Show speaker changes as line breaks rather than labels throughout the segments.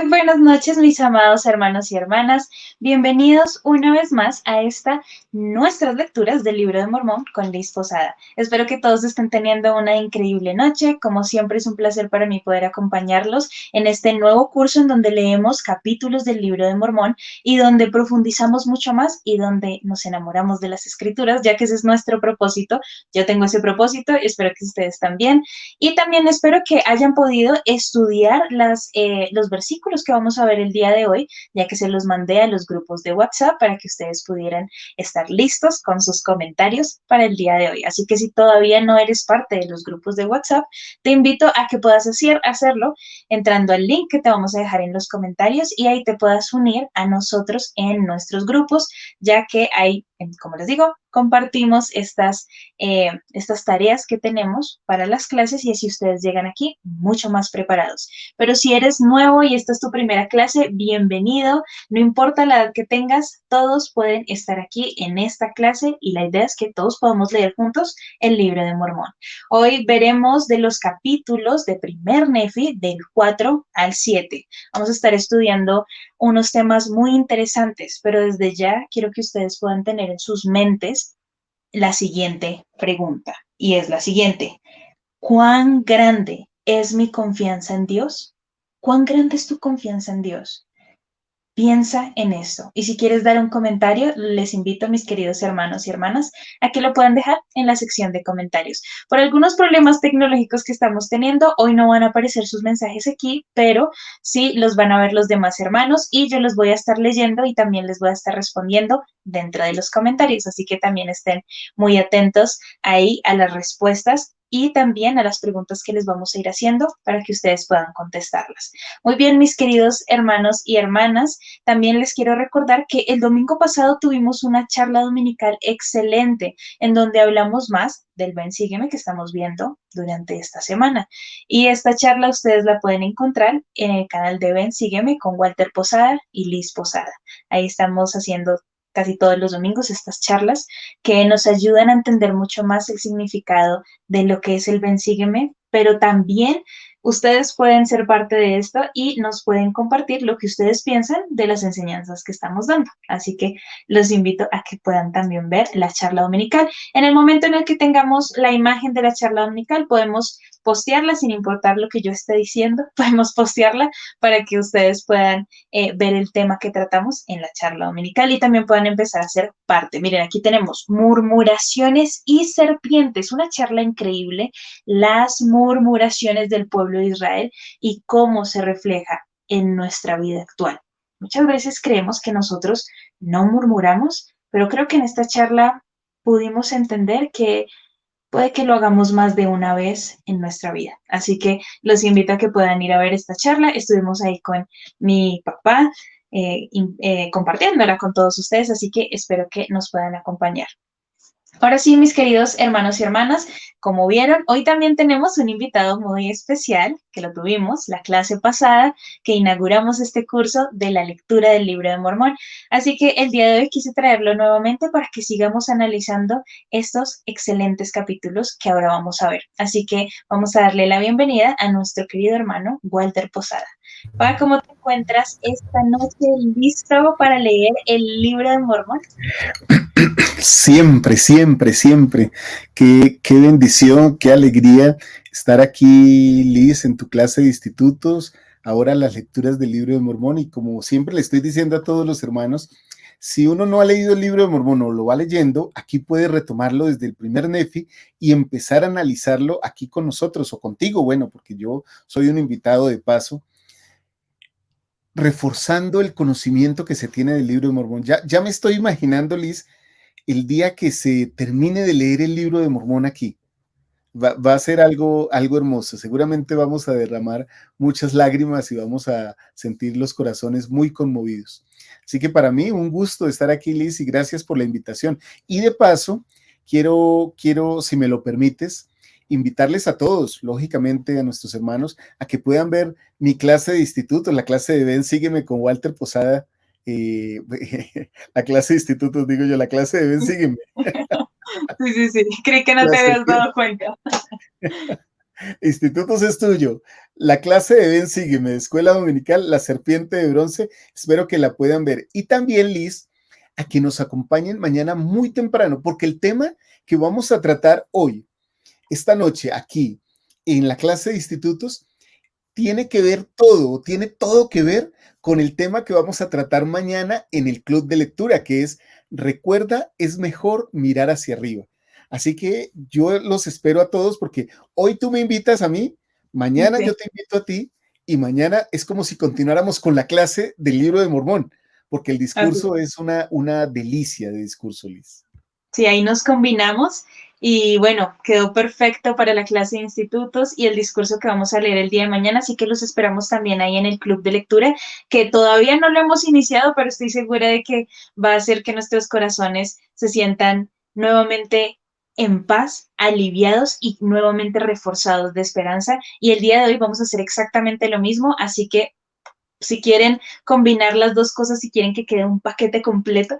Muy buenas noches, mis amados hermanos y hermanas. Bienvenidos una vez más a nuestras lecturas del Libro de Mormón con Liz Posada. Espero que todos estén teniendo una increíble noche. Como siempre, es un placer para mí poder acompañarlos en este nuevo curso en donde leemos capítulos del Libro de Mormón y donde profundizamos mucho más y donde nos enamoramos de las escrituras, ya que ese es nuestro propósito. Yo tengo ese propósito y espero que ustedes también. Y también espero que hayan podido estudiar los versículos que vamos a ver el día de hoy, ya que se los mandé a los grupos de WhatsApp para que ustedes pudieran estar listos con sus comentarios para el día de hoy. Así que si todavía no eres parte de los grupos de WhatsApp, te invito a que puedas hacerlo entrando al link que te vamos a dejar en los comentarios y ahí te puedas unir a nosotros en nuestros grupos, ya que ahí, como les digo, compartimos estas tareas que tenemos para las clases y así ustedes llegan aquí mucho más preparados. Pero si eres nuevo y esta es tu primera clase, bienvenido. No importa la edad que tengas, todos pueden estar aquí en esta clase y la idea es que todos podamos leer juntos el Libro de Mormón. Hoy veremos de los capítulos de primer Nefi del 4 al 7. Vamos a estar estudiando unos temas muy interesantes, pero desde ya quiero que ustedes puedan tener en sus mentes la siguiente pregunta, y es la siguiente: ¿cuán grande es mi confianza en Dios? ¿Cuán grande es tu confianza en Dios? Piensa en esto. Y si quieres dar un comentario, les invito a mis queridos hermanos y hermanas a que lo puedan dejar en la sección de comentarios. Por algunos problemas tecnológicos que estamos teniendo, hoy no van a aparecer sus mensajes aquí, pero sí los van a ver los demás hermanos y yo los voy a estar leyendo y también les voy a estar respondiendo dentro de los comentarios. Así que también estén muy atentos ahí a las respuestas y también a las preguntas que les vamos a ir haciendo para que ustedes puedan contestarlas. Muy bien, mis queridos hermanos y hermanas, también les quiero recordar que el domingo pasado tuvimos una charla dominical excelente en donde hablamos más del Ven Sígueme que estamos viendo durante esta semana. Y esta charla ustedes la pueden encontrar en el canal de Ven Sígueme con Walter Posada y Liz Posada. Ahí estamos haciendo casi todos los domingos estas charlas que nos ayudan a entender mucho más el significado de lo que es el Ven Sígueme, pero también ustedes pueden ser parte de esto y nos pueden compartir lo que ustedes piensan de las enseñanzas que estamos dando. Así que los invito a que puedan también ver la charla dominical. En el momento en el que tengamos la imagen de la charla dominical, podemos postearla sin importar lo que yo esté diciendo, podemos postearla para que ustedes puedan ver el tema que tratamos en la charla dominical y también puedan empezar a ser parte. Miren, aquí tenemos murmuraciones y serpientes, una charla increíble, las murmuraciones del pueblo de Israel y cómo se refleja en nuestra vida actual. Muchas veces creemos que nosotros no murmuramos, pero creo que en esta charla pudimos entender que puede que lo hagamos más de una vez en nuestra vida. Así que los invito a que puedan ir a ver esta charla. Estuvimos ahí con mi papá compartiéndola con todos ustedes, así que espero que nos puedan acompañar. Ahora sí, mis queridos hermanos y hermanas, como vieron, hoy también tenemos un invitado muy especial, que lo tuvimos la clase pasada, que inauguramos este curso de la lectura del Libro de Mormón. Así que el día de hoy quise traerlo nuevamente para que sigamos analizando estos excelentes capítulos que ahora vamos a ver. Así que vamos a darle la bienvenida a nuestro querido hermano Walter Posada. Pa, ¿cómo te encuentras esta noche? ¿Listo para leer el Libro de Mormón?
Siempre, siempre, siempre. Qué bendición, qué alegría estar aquí, Liz, en tu clase de institutos, ahora las lecturas del Libro de Mormón. Y como siempre le estoy diciendo a todos los hermanos, si uno no ha leído el Libro de Mormón o lo va leyendo, aquí puede retomarlo desde el primer Nefi y empezar a analizarlo aquí con nosotros o contigo, bueno, porque yo soy un invitado de paso, reforzando el conocimiento que se tiene del Libro de Mormón. Ya me estoy imaginando, Liz, el día que se termine de leer el Libro de Mormón aquí. Va a ser algo hermoso. Seguramente vamos a derramar muchas lágrimas y vamos a sentir los corazones muy conmovidos. Así que para mí un gusto estar aquí, Liz, y gracias por la invitación. Y de paso, quiero, si me lo permites, invitarles a todos, lógicamente a nuestros hermanos, a que puedan ver mi clase de instituto, la clase de Ven Sígueme con Walter Posada, la clase de institutos, digo yo, la clase de Ven Sígueme.
Sí, creí que no te habías dado cuenta.
Institutos es tuyo. La clase de Ven, sígueme, de Escuela Dominical, La Serpiente de Bronce, espero que la puedan ver. Y también, Liz, a que nos acompañen mañana muy temprano, porque el tema que vamos a tratar hoy, esta noche, aquí, en la clase de institutos, tiene todo que ver con el tema que vamos a tratar mañana en el club de lectura, que es recuerda, es mejor mirar hacia arriba. Así que yo los espero a todos porque hoy tú me invitas a mí, mañana
Sí.
yo te invito a ti y mañana es como si continuáramos con la clase del libro de Mormón, porque el
Así.
discurso es una delicia de discurso, Liz.
Sí, ahí nos combinamos y bueno, quedó perfecto para la clase de institutos y el discurso que vamos a leer el día de mañana, así que los esperamos también ahí en el club de lectura, que todavía no lo hemos iniciado, pero estoy segura de que va a hacer que nuestros corazones se sientan nuevamente en paz, aliviados y nuevamente reforzados de esperanza. Y el día de hoy vamos a hacer exactamente lo mismo, así que si quieren combinar las dos cosas, si quieren que quede un paquete completo,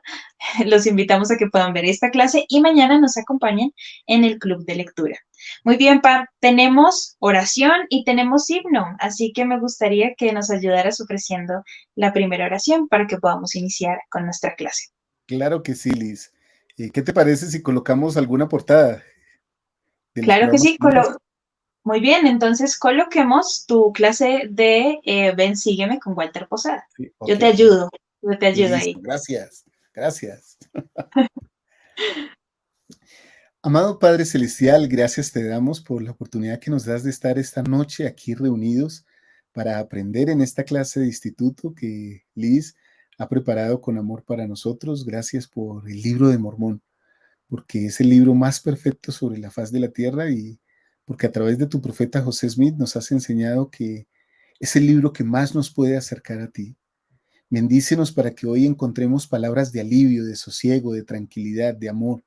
los invitamos a que puedan ver esta clase y mañana nos acompañen en el club de lectura. Muy bien, Pa, tenemos oración y tenemos himno, así que me gustaría que nos ayudaras ofreciendo la primera oración para que podamos iniciar con nuestra clase.
Claro que sí, Liz. ¿Qué te parece si colocamos alguna portada de los
Claro que
programas
sí,
que hemos visto?
muy bien, entonces coloquemos tu clase de Ven, sígueme con Walter Posada.
Sí,
Yo
ok,
te ayudo, yo te ayudo
listo,
ahí.
gracias, gracias. Amado Padre Celestial, gracias te damos por la oportunidad que nos das de estar esta noche aquí reunidos para aprender en esta clase de instituto que Liz ha preparado con amor para nosotros. Gracias por el libro de Mormón, porque es el libro más perfecto sobre la faz de la tierra y porque a través de tu profeta José Smith nos has enseñado que es el libro que más nos puede acercar a ti. Bendícenos para que hoy encontremos palabras de alivio, de sosiego, de tranquilidad, de amor,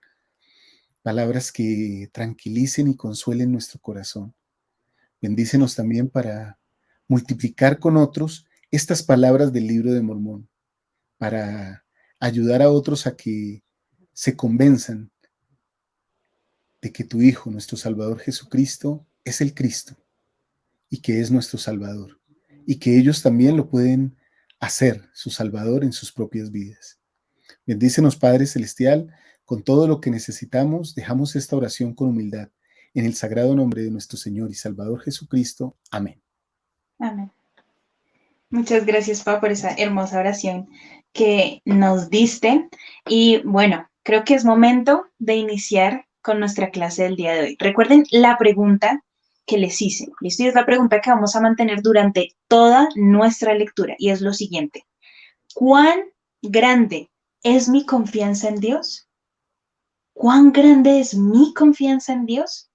palabras que tranquilicen y consuelen nuestro corazón. Bendícenos también para multiplicar con otros estas palabras del libro de Mormón, para ayudar a otros a que se convenzan de que tu Hijo, nuestro Salvador Jesucristo, es el Cristo y que es nuestro Salvador, y que ellos también lo pueden hacer su Salvador en sus propias vidas. Bendícenos, Padre Celestial, con todo lo que necesitamos, dejamos esta oración con humildad. En el sagrado nombre de nuestro Señor y Salvador Jesucristo. Amén.
Amén. Muchas gracias, Pa, por esa hermosa oración que nos diste. Y bueno, creo que es momento de iniciar con nuestra clase del día de hoy. Recuerden la pregunta que les hice. ¿Listo? Y es la pregunta que vamos a mantener durante toda nuestra lectura. Y es lo siguiente. ¿Cuán grande es mi confianza en Dios? ¿Cuán grande es mi confianza en Dios?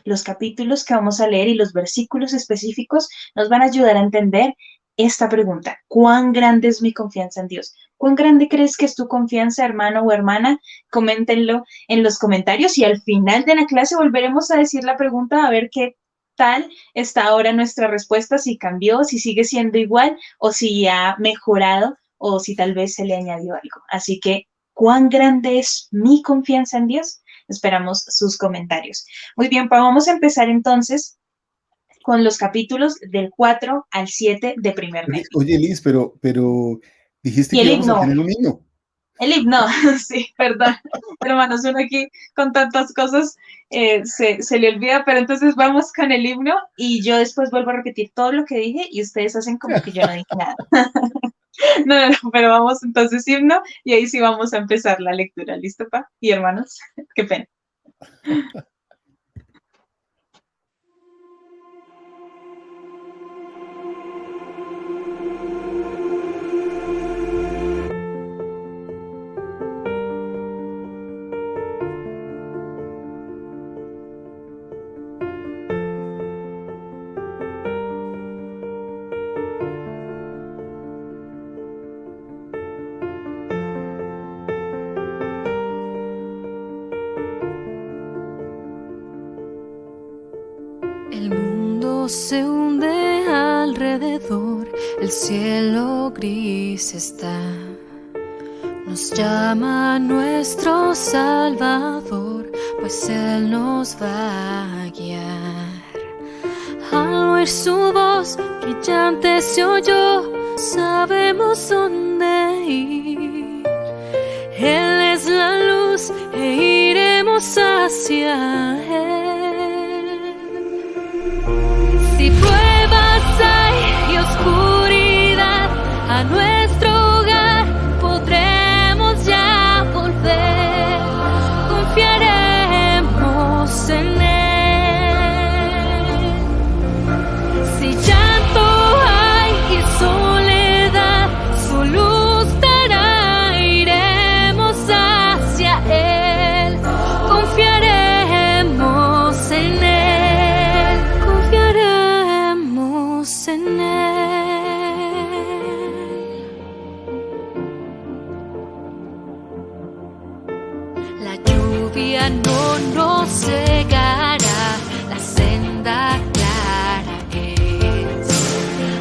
Los capítulos que vamos a leer y los versículos específicos nos van a ayudar a entender esta pregunta. ¿Cuán grande es mi confianza en Dios? ¿Cuán grande crees que es tu confianza, hermano o hermana? Coméntenlo en los comentarios y al final de la clase volveremos a decir la pregunta a ver qué tal está ahora nuestra respuesta, si cambió, si sigue siendo igual o si ha mejorado o si tal vez se le añadió algo. Así que, ¿cuán grande es mi confianza en Dios? Esperamos sus comentarios. Muy bien, Pa, vamos a empezar entonces con los capítulos del 4 al 7 de Primer
Oye,
Nephi.
oye Liz, pero dijiste
Y
que
el
íbamos a
himno,
tener un himno.
el himno, sí, perdón, hermanos, uno aquí con tantas cosas se le olvida, pero entonces vamos con el himno y yo después vuelvo a repetir todo lo que dije y ustedes hacen como que yo no dije nada. No, no, no, pero vamos entonces himno y ahí sí vamos a empezar la lectura, ¿listo, Pa? Y hermanos, qué pena.
El mundo se hunde alrededor, el cielo gris está. Nos llama nuestro Salvador, pues Él nos va a guiar. oír su voz brillante se oyó, sabemos dónde ir. Él es la luz e iremos hacia Él. Si pruebas hay y oscuridad, a nuestro hogar podremos ya volver. Confiaremos en Él. Si llanto hay y soledad, su luz dará, iremos hacia Él. Confiaremos en Él. Confiaremos en Él. La lluvia no nos cegará, la senda clara es.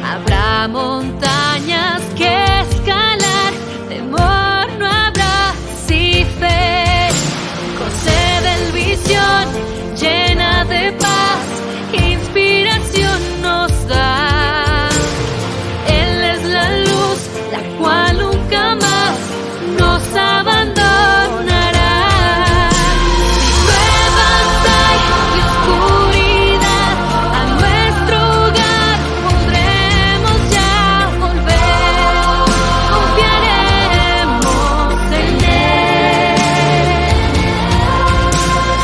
Habrá montañas que escalar, temor no habrá si fe. Concede el visión llena de paz, inspiración nos da. Él es la luz, la cual nunca más nos abandonará. Si pruebas hay y oscuridad, a nuestro hogar podremos ya volver. Confiaremos en Él.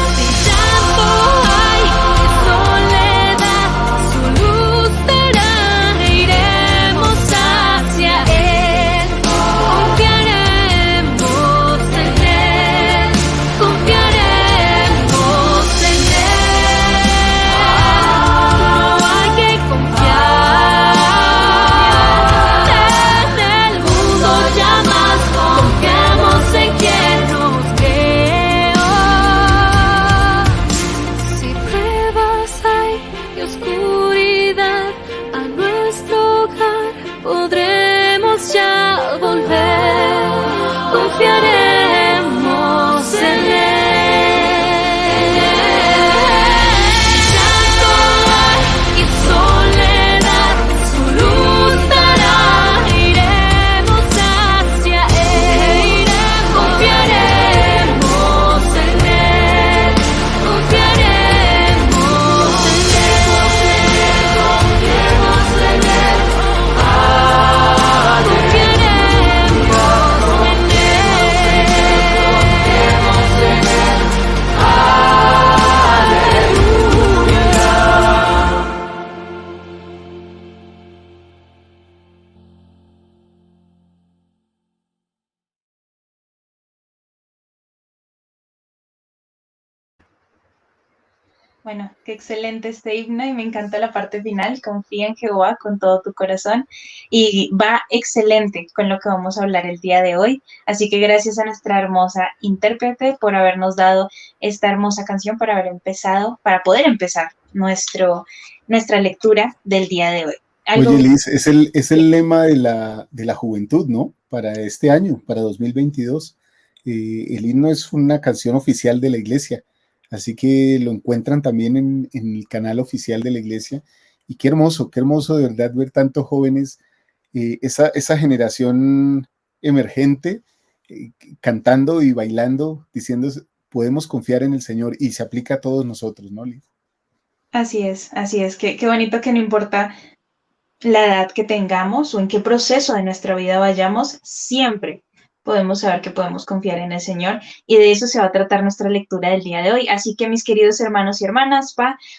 Si llanto hay y soledad, su luz dará, iremos hacia Él. Confiaremos en Él. Confiaremos en Él. No hay que confiar en el mundo ya más. Confiamos en quien nos creó. Si pruebas hay y oscuridad, a nuestro hogar podremos ya volver. Confiaremos en Él. Llanto hay y soledad, su luz dará, iremos hacia Él. Confiaremos en Él. Confiaremos en Él. Confiemos en Él. Confiaremos en
Bueno, qué excelente este himno y me encanta la parte final. Confía en Jehová con todo tu corazón y va excelente con lo que vamos a hablar el día de hoy. Así que gracias a nuestra hermosa intérprete por habernos dado esta hermosa canción, para poder empezar nuestra lectura del día de hoy.
Oye, Liz, es el lema de la juventud, ¿no? Para este año, para 2022. El himno es una canción oficial de la iglesia. Así que lo encuentran también en el canal oficial de la iglesia. Y qué hermoso de verdad ver tantos jóvenes, esa generación emergente, cantando y bailando, diciendo, podemos confiar en el Señor, y se aplica a todos nosotros, ¿no, Liz?
Así es. Qué bonito que no importa la edad que tengamos o en qué proceso de nuestra vida vayamos, siempre podemos saber que podemos confiar en el Señor, y de eso se va a tratar nuestra lectura del día de hoy. Así que, mis queridos hermanos y hermanas,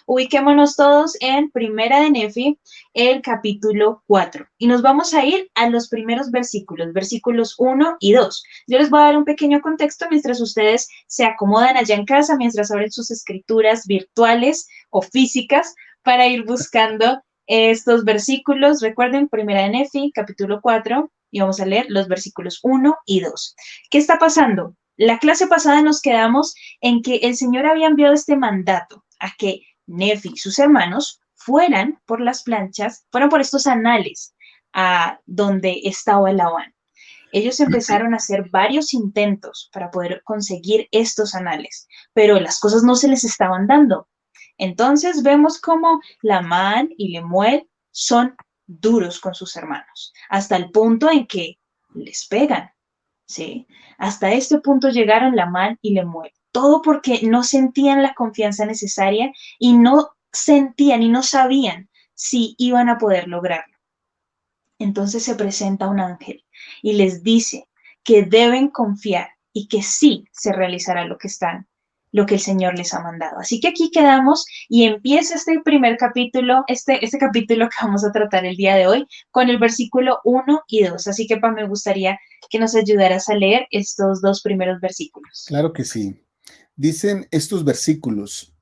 ubiquémonos todos en Primera de Nefi, el capítulo 4, y nos vamos a ir a los primeros versículos 1 y 2. Yo les voy a dar un pequeño contexto mientras ustedes se acomodan allá en casa, mientras abren sus escrituras virtuales o físicas para ir buscando estos versículos. Recuerden, Primera de Nefi, capítulo 4, y vamos a leer los versículos 1 y 2. ¿Qué está pasando? La clase pasada nos quedamos en que el Señor había enviado este mandato a que Nefi y sus hermanos fueran por estos anales a donde estaba Labán. Ellos empezaron a hacer varios intentos para poder conseguir estos anales, pero las cosas no se les estaban dando. Entonces vemos cómo Lamán y Lemuel son duros con sus hermanos, hasta el punto en que les pegan, ¿sí? Hasta este punto llegaron Lamán y Lemuel. Todo porque no sentían la confianza necesaria y no sentían y no sabían si iban a poder lograrlo. Entonces se presenta un ángel y les dice que deben confiar y que sí se realizará lo que el Señor les ha mandado. Así que aquí quedamos y empieza este primer capítulo, este capítulo que vamos a tratar el día de hoy, con el versículo 1 y 2. Así que, me gustaría que nos ayudaras a leer estos dos primeros versículos.
Claro que sí. Dicen estos versículos: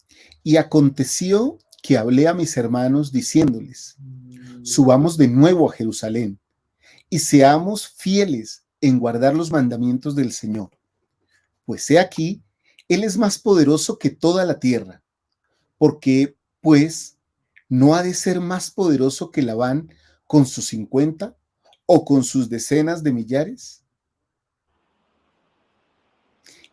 y aconteció que hablé a mis hermanos diciéndoles, subamos de nuevo a Jerusalén y seamos fieles en guardar los mandamientos del Señor. Pues he aquí, Él es más poderoso que toda la tierra, porque, pues, no ha de ser más poderoso que Labán con sus 50 o con sus decenas de millares.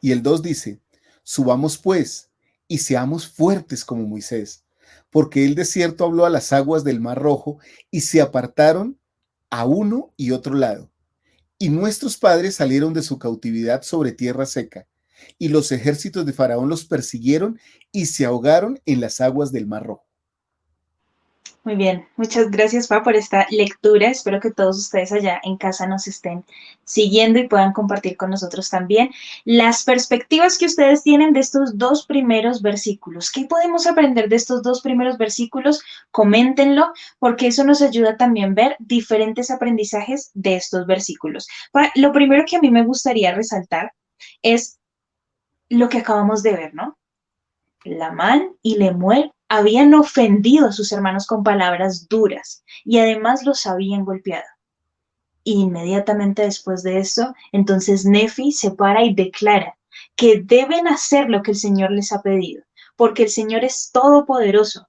Y el 2 dice, subamos pues y seamos fuertes como Moisés, porque él de cierto habló a las aguas del Mar Rojo y se apartaron a uno y otro lado. Y nuestros padres salieron de su cautividad sobre tierra seca, y los ejércitos de Faraón los persiguieron y se ahogaron en las aguas del Mar Rojo.
Muy bien, muchas gracias, por esta lectura. Espero que todos ustedes allá en casa nos estén siguiendo y puedan compartir con nosotros también las perspectivas que ustedes tienen de estos dos primeros versículos. ¿Qué podemos aprender de estos dos primeros versículos? Coméntenlo, porque eso nos ayuda también a ver diferentes aprendizajes de estos versículos. Lo primero que a mí me gustaría resaltar es lo que acabamos de ver, ¿no? Lamán y Lemuel habían ofendido a sus hermanos con palabras duras y además los habían golpeado. Inmediatamente después de esto, entonces Nefi se para y declara que deben hacer lo que el Señor les ha pedido, porque el Señor es todopoderoso.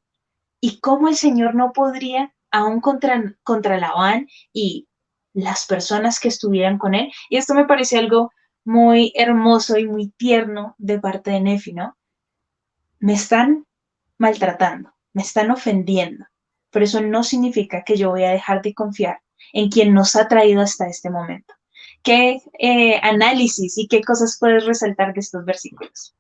Y cómo el Señor no podría, aún contra Labán y las personas que estuvieran con él. Y esto me parece algo muy hermoso y muy tierno de parte de Nefi, ¿no? Me están maltratando, me están ofendiendo, pero eso no significa que yo voy a dejar de confiar en quien nos ha traído hasta este momento. ¿Qué análisis y qué cosas puedes resaltar de estos versículos?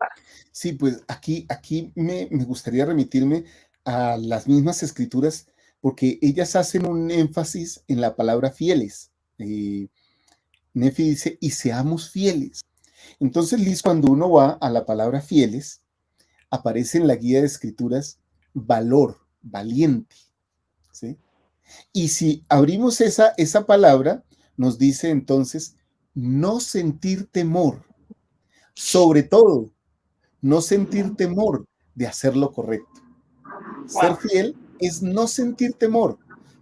Sí, pues aquí me gustaría remitirme a las mismas escrituras porque ellas hacen un énfasis en la palabra fieles. Nefi dice, y seamos fieles. Entonces, Liz, cuando uno va a la palabra fieles, aparece en la guía de escrituras valor, valiente, ¿sí? Y si abrimos esa palabra, nos dice entonces no sentir temor, sobre todo, no sentir temor de hacer lo correcto. Ser fiel es no sentir temor,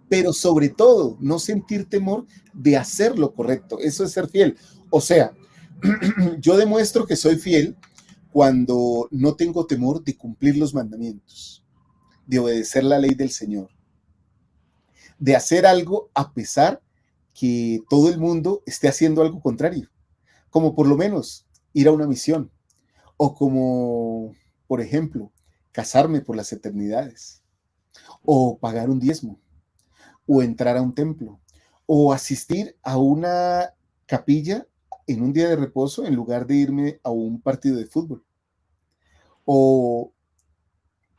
pero sobre todo no sentir temor de hacer lo correcto. Eso es ser fiel. O sea, yo demuestro que soy fiel cuando no tengo temor de cumplir los mandamientos, de obedecer la ley del Señor, de hacer algo a pesar que todo el mundo esté haciendo algo contrario, como por lo menos ir a una misión, o como, por ejemplo, casarme por las eternidades, o pagar un diezmo, o entrar a un templo, o asistir a una capilla en un día de reposo en lugar de irme a un partido de fútbol, o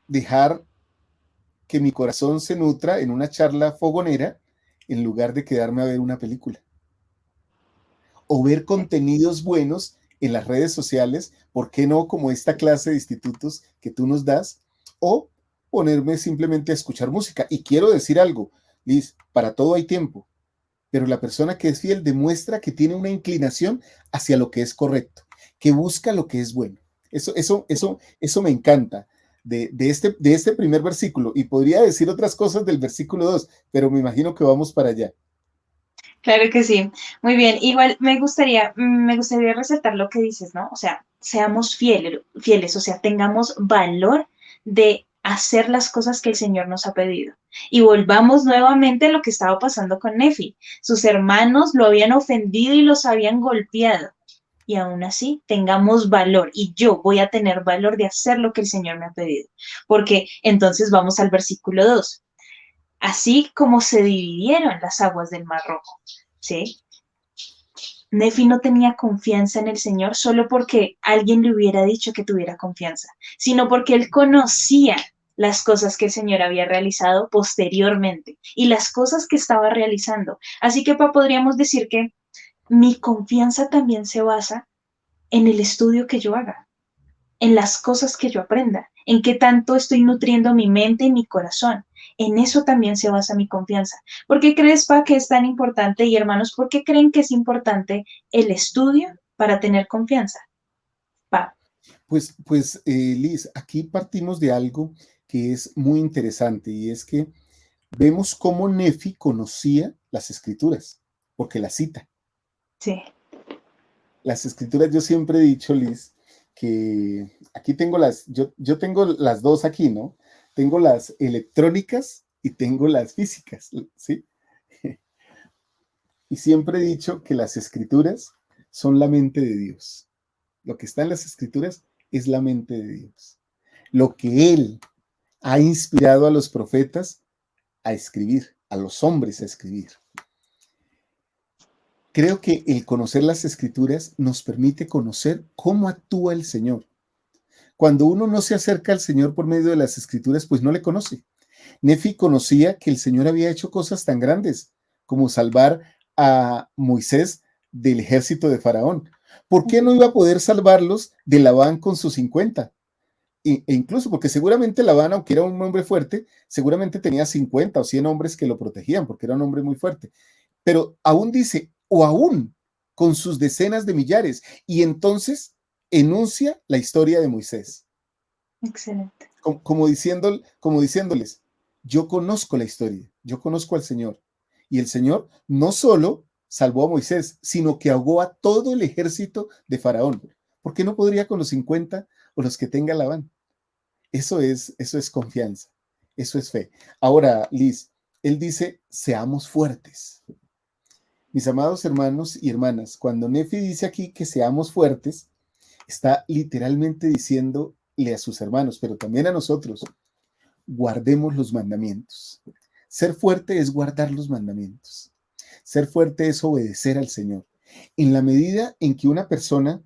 dejar que mi corazón se nutra en una charla fogonera en lugar de quedarme a ver una película, o ver contenidos buenos en las redes sociales, ¿por qué no como esta clase de institutos que tú nos das? O ponerme simplemente a escuchar música. Y quiero decir algo, Liz, para todo hay tiempo, pero la persona que es fiel demuestra que tiene una inclinación hacia lo que es correcto, que busca lo que es bueno. Eso me encanta de este primer versículo, y podría decir otras cosas del versículo 2, pero me imagino que vamos para allá.
Claro que sí. Muy bien. Igual me gustaría resaltar lo que dices, ¿no? O sea, seamos fieles, o sea, tengamos valor de hacer las cosas que el Señor nos ha pedido. Y volvamos nuevamente a lo que estaba pasando con Nefi. Sus hermanos lo habían ofendido y los habían golpeado. y aún así tengamos valor y yo voy a tener valor de hacer lo que el Señor me ha pedido. Porque entonces vamos al versículo 2. Así como se dividieron las aguas del Mar Rojo, ¿sí? Nefi no tenía confianza en el Señor solo porque alguien le hubiera dicho que tuviera confianza, sino porque él conocía las cosas que el Señor había realizado posteriormente y las cosas que estaba realizando. Así que podríamos decir que mi confianza también se basa en el estudio que yo haga, en las cosas que yo aprenda, en qué tanto estoy nutriendo mi mente y mi corazón. En eso también se basa mi confianza. ¿Por qué crees, Pa, que es tan importante? Y hermanos, ¿por qué creen que es importante el estudio para tener confianza? Pa.
Liz, aquí partimos de algo que es muy interesante y es que vemos cómo Nefi conocía las escrituras, porque las cita.
Sí.
Las escrituras, yo siempre he dicho, Liz, que aquí tengo yo tengo las dos aquí, ¿no? Tengo las electrónicas y tengo las físicas, ¿sí? Y siempre he dicho que las escrituras son la mente de Dios. Lo que está en las escrituras es la mente de Dios. Lo que Él ha inspirado a los profetas a escribir, a los hombres a escribir. Creo que el conocer las escrituras nos permite conocer cómo actúa el Señor. Cuando uno no se acerca al Señor por medio de las escrituras, pues no le conoce. Nefi conocía que el Señor había hecho cosas tan grandes como salvar a Moisés del ejército de Faraón. ¿Por qué no iba a poder salvarlos de Labán con sus 50? E incluso porque seguramente Labán, aunque era un hombre fuerte, seguramente tenía 50 o 100 hombres que lo protegían porque era un hombre muy fuerte. Pero aún dice, o aún con sus decenas de millares. Y entonces enuncia la historia de Moisés.
Excelente.
Como diciéndoles, yo conozco la historia, yo conozco al Señor. Y el Señor no solo salvó a Moisés, sino que ahogó a todo el ejército de Faraón. ¿Por qué no podría con los 50 o los que tenga Labán? Eso es confianza, eso es fe. Ahora, Liz, él dice, seamos fuertes. Mis amados hermanos y hermanas, cuando Nefi dice aquí que seamos fuertes, está literalmente diciéndole a sus hermanos, pero también a nosotros, guardemos los mandamientos. Ser fuerte es guardar los mandamientos. Ser fuerte es obedecer al Señor. En la medida en que una persona,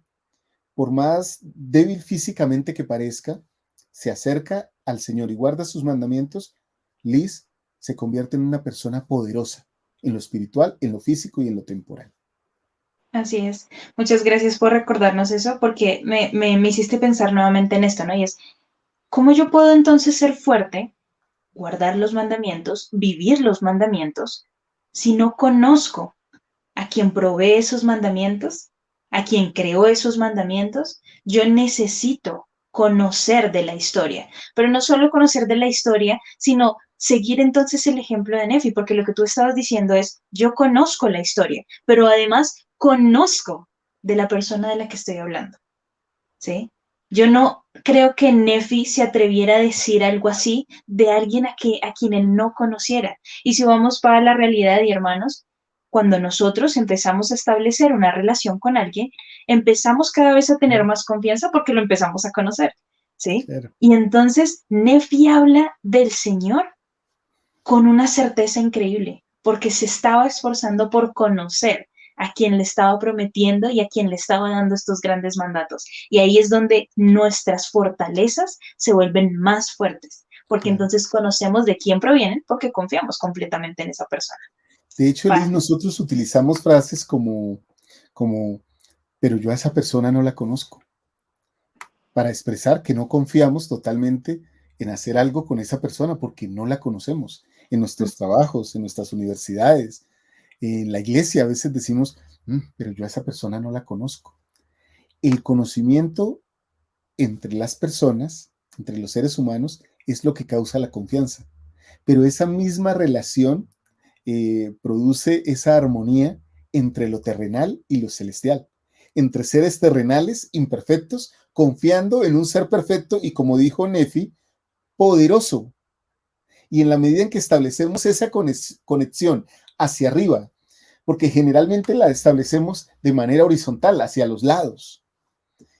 por más débil físicamente que parezca, se acerca al Señor y guarda sus mandamientos, Liz se convierte en una persona poderosa, en lo espiritual, en lo físico y en lo temporal.
Así es. Muchas gracias por recordarnos eso, porque me hiciste pensar nuevamente en esto, ¿no? Y es, ¿cómo yo puedo entonces ser fuerte, guardar los mandamientos, vivir los mandamientos, si no conozco a quien provee esos mandamientos, a quien creó esos mandamientos? Yo necesito conocer de la historia, pero no solo conocer de la historia, sino seguir entonces el ejemplo de Nefi, porque lo que tú estabas diciendo es, yo conozco la historia, pero además conozco de la persona de la que estoy hablando, ¿sí? Yo no creo que Nefi se atreviera a decir algo así de alguien a quien él no conociera. Y si vamos para la realidad, y hermanos, cuando nosotros empezamos a establecer una relación con alguien, empezamos cada vez a tener más confianza porque lo empezamos a conocer, ¿sí?
Claro.
Y entonces Nefi habla del Señor con una certeza increíble, porque se estaba esforzando por conocer a quien le estaba prometiendo y a quien le estaba dando estos grandes mandatos. Y ahí es donde nuestras fortalezas se vuelven más fuertes, porque
Claro.
entonces conocemos de quién provienen, porque confiamos completamente en esa persona.
De hecho, Liz,
Pa.
nosotros utilizamos frases pero yo a esa persona no la conozco, para expresar que no confiamos totalmente en hacer algo con esa persona porque no la conocemos. En nuestros trabajos, en nuestras universidades, en la iglesia a veces decimos, pero yo a esa persona no la conozco. El conocimiento entre las personas, entre los seres humanos, es lo que causa la confianza. Pero esa misma relación produce esa armonía entre lo terrenal y lo celestial, entre seres terrenales imperfectos, confiando en un ser perfecto y, como dijo Nefi, poderoso. Y en la medida en que establecemos esa conexión hacia arriba, porque generalmente la establecemos de manera horizontal, hacia los lados,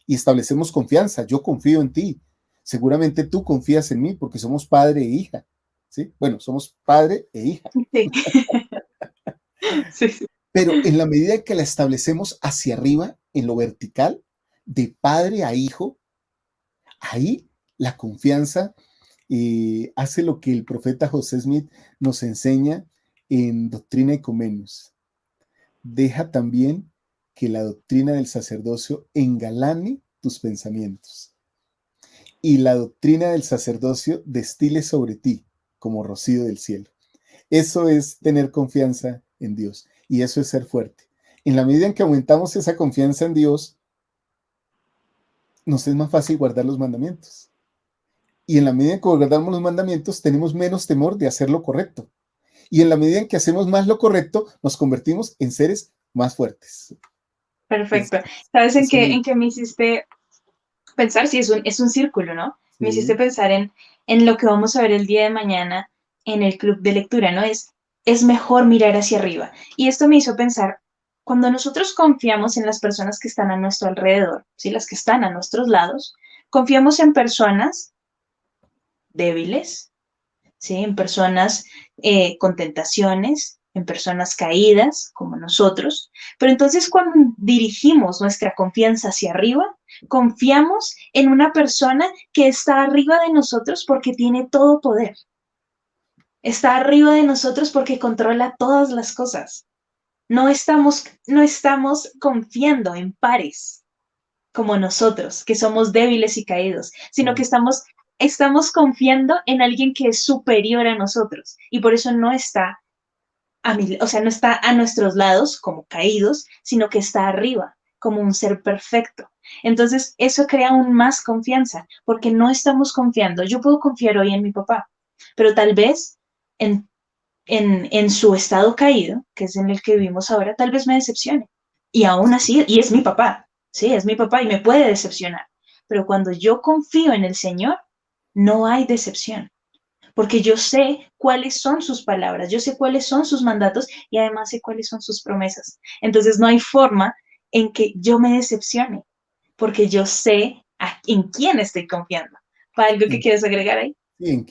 y establecemos confianza. Yo confío en ti, seguramente tú confías en mí, porque somos padre e hija, ¿sí? Bueno, somos padre e hija,
Sí. Sí, sí.
pero en la medida en que la establecemos hacia arriba, en lo vertical, de padre a hijo, ahí la confianza hace lo que el profeta José Smith nos enseña en Doctrina y Convenios. Deja también que la doctrina del sacerdocio engalane tus pensamientos y la doctrina del sacerdocio destile sobre ti como rocío del cielo. Eso es tener confianza en Dios y eso es ser fuerte. En la medida en que aumentamos esa confianza en Dios, nos es más fácil guardar los mandamientos. Y en la medida en que guardamos los mandamientos, tenemos menos temor de hacer lo correcto. Y en la medida en que hacemos más lo correcto, nos convertimos en seres más fuertes.
Perfecto. ¿Sabes
Es
en qué me hiciste pensar? Sí, es un círculo, ¿no? Me hiciste
sí,
pensar en lo que vamos a ver el día de mañana en el club de lectura, ¿no? Es mejor mirar hacia arriba. Y esto me hizo pensar, cuando nosotros confiamos en las personas que están a nuestro alrededor, ¿sí? Las que están a nuestros lados, confiamos en personas débiles, ¿sí? En personas con tentaciones, en personas caídas como nosotros. Pero entonces cuando dirigimos nuestra confianza hacia arriba, confiamos en una persona que está arriba de nosotros porque tiene todo poder. Está arriba de nosotros porque controla todas las cosas. No estamos confiando en pares como nosotros, que somos débiles y caídos, sino que estamos confiando en alguien que es superior a nosotros y por eso no está o sea, no está a nuestros lados como caídos, sino que está arriba como un ser perfecto. Entonces, eso crea aún más confianza, porque no estamos confiando. Yo puedo confiar hoy en mi papá, pero tal vez en, en su estado caído, que es en el que vivimos ahora, tal vez me decepcione. Y aún así, y es mi papá, sí, es mi papá y me puede decepcionar. Pero cuando yo confío en el Señor, no hay decepción porque yo sé cuáles son sus palabras, yo sé cuáles son sus mandatos y además sé cuáles son sus promesas. Entonces no hay forma en que yo me decepcione, porque yo sé en quién estoy confiando. ¿Para algo que
sí,
quieres agregar ahí?
sí,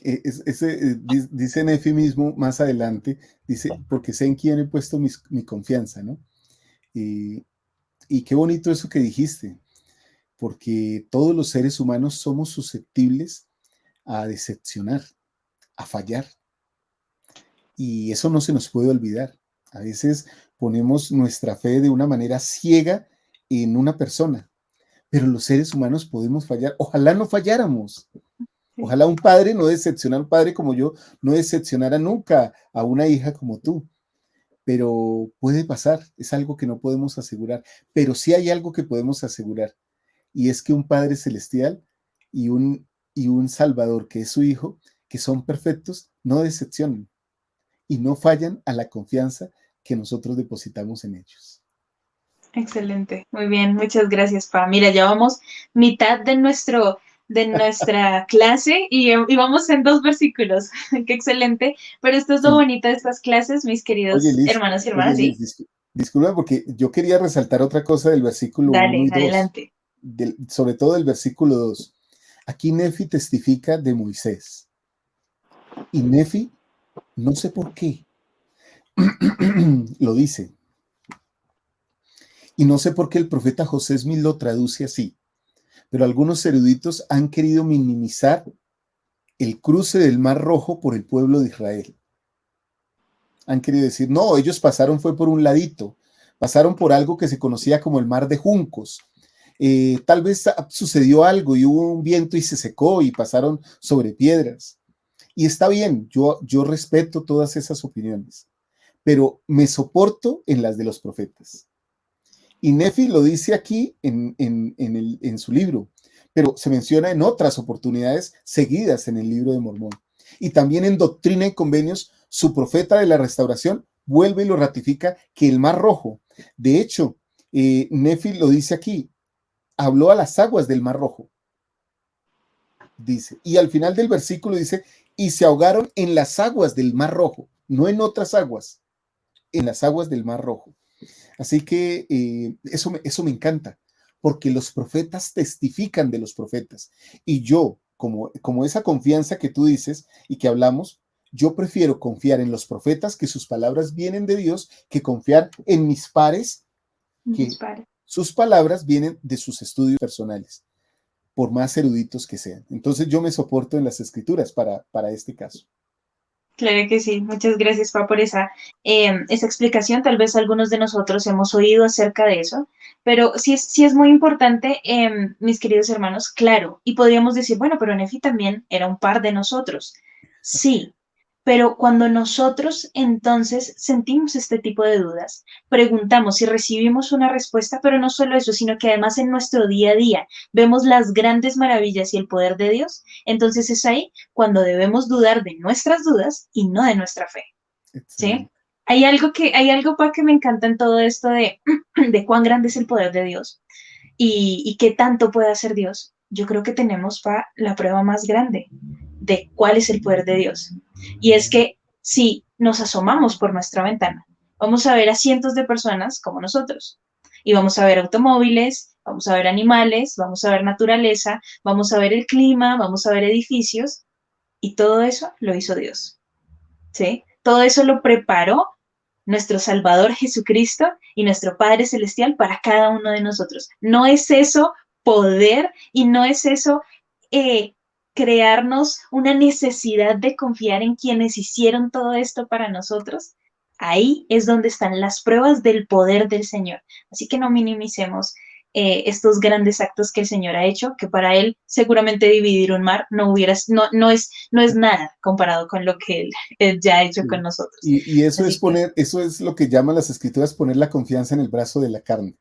dice Nefi mismo más adelante, dice, porque sé en quién he puesto mi confianza, ¿no? Y, y qué bonito eso que dijiste, porque todos los seres humanos somos susceptibles a decepcionar, a fallar. Y eso no se nos puede olvidar. A veces ponemos nuestra fe de una manera ciega en una persona, pero los seres humanos podemos fallar. Ojalá no falláramos.
Sí.
Ojalá un padre no decepcionara a un padre como yo, no decepcionara nunca a una hija como tú. Pero puede pasar, es algo que no podemos asegurar. Pero sí hay algo que podemos asegurar, y es que un Padre Celestial y un Salvador, que es su Hijo, que son perfectos, no decepcionan y no fallan a la confianza que nosotros depositamos en ellos.
Excelente, muy bien, muchas gracias, Pa. Mira, ya vamos mitad de nuestra clase y vamos en 2 versículos. Qué excelente. Pero esto es lo
Sí.
bonito de estas clases, mis
Oye,
queridos
Liz,
hermanos y
oye,
hermanas,
Liz,
¿sí?
disculpa porque yo quería resaltar otra cosa del versículo uno
Dale,
y 2,
adelante.
sobre todo del versículo 2. Aquí Nefi testifica de Moisés. Y Nefi, no sé por qué, lo dice. Y no sé por qué el profeta José Smith lo traduce así, pero algunos eruditos han querido minimizar el cruce del Mar Rojo por el pueblo de Israel. Han querido decir, no, ellos pasaron fue por un ladito, pasaron por algo que se conocía como el Mar de Juncos. Tal vez sucedió algo y hubo un viento y se secó y pasaron sobre piedras. Y está bien, yo respeto todas esas opiniones, pero me soporto en las de los profetas. Y Nefi lo dice aquí en su libro, pero se menciona en otras oportunidades seguidas en el libro de Mormón. Y también en Doctrina y Convenios, su profeta de la restauración vuelve y lo ratifica que el Mar Rojo, de hecho, Nefi lo dice aquí, habló a las aguas del Mar Rojo, dice, y al final del versículo dice, y se ahogaron en las aguas del Mar Rojo, no en otras aguas, en las aguas del Mar Rojo. Así que eso me encanta, porque los profetas testifican de los profetas. Y yo, como esa confianza que tú dices y que hablamos, yo prefiero confiar en los profetas, que sus palabras vienen de Dios, que confiar en mis pares, que
Dispara.
sus palabras vienen de sus estudios personales, por más eruditos que sean. Entonces yo me soporto en las escrituras para este caso.
Claro que sí, muchas gracias, Pa, por esa explicación. Tal vez algunos de nosotros hemos oído acerca de eso, pero sí es muy importante, mis queridos hermanos, claro, y podríamos decir, bueno, pero Nefi también era un par de nosotros. Sí, pero cuando nosotros entonces sentimos este tipo de dudas, preguntamos y recibimos una respuesta, pero no solo eso, sino que además en nuestro día a día vemos las grandes maravillas y el poder de Dios, entonces es ahí cuando debemos dudar de nuestras dudas y no de nuestra fe, ¿sí?
Excelente.
Hay algo Pa, que me encanta en todo esto de cuán grande es el poder de Dios y qué tanto puede hacer Dios. Yo creo que tenemos, Pa, la prueba más grande de cuál es el poder de Dios. Y es que si nos asomamos por nuestra ventana, vamos a ver a cientos de personas como nosotros. Y vamos a ver automóviles, vamos a ver animales, vamos a ver naturaleza, vamos a ver el clima, vamos a ver edificios, y todo eso lo hizo Dios, ¿sí? Todo eso lo preparó nuestro Salvador Jesucristo y nuestro Padre Celestial para cada uno de nosotros. No es eso poder y no es eso eh, crearnos una necesidad de confiar en quienes hicieron todo esto para nosotros. Ahí es donde están las pruebas del poder del Señor. Así que no minimicemos estos grandes actos que el Señor ha hecho, que para Él seguramente dividir un mar no es nada comparado con lo que Él ya ha hecho con
Sí.
nosotros.
Y eso es
Así que
eso es lo que llaman las escrituras poner la confianza en el brazo de la carne.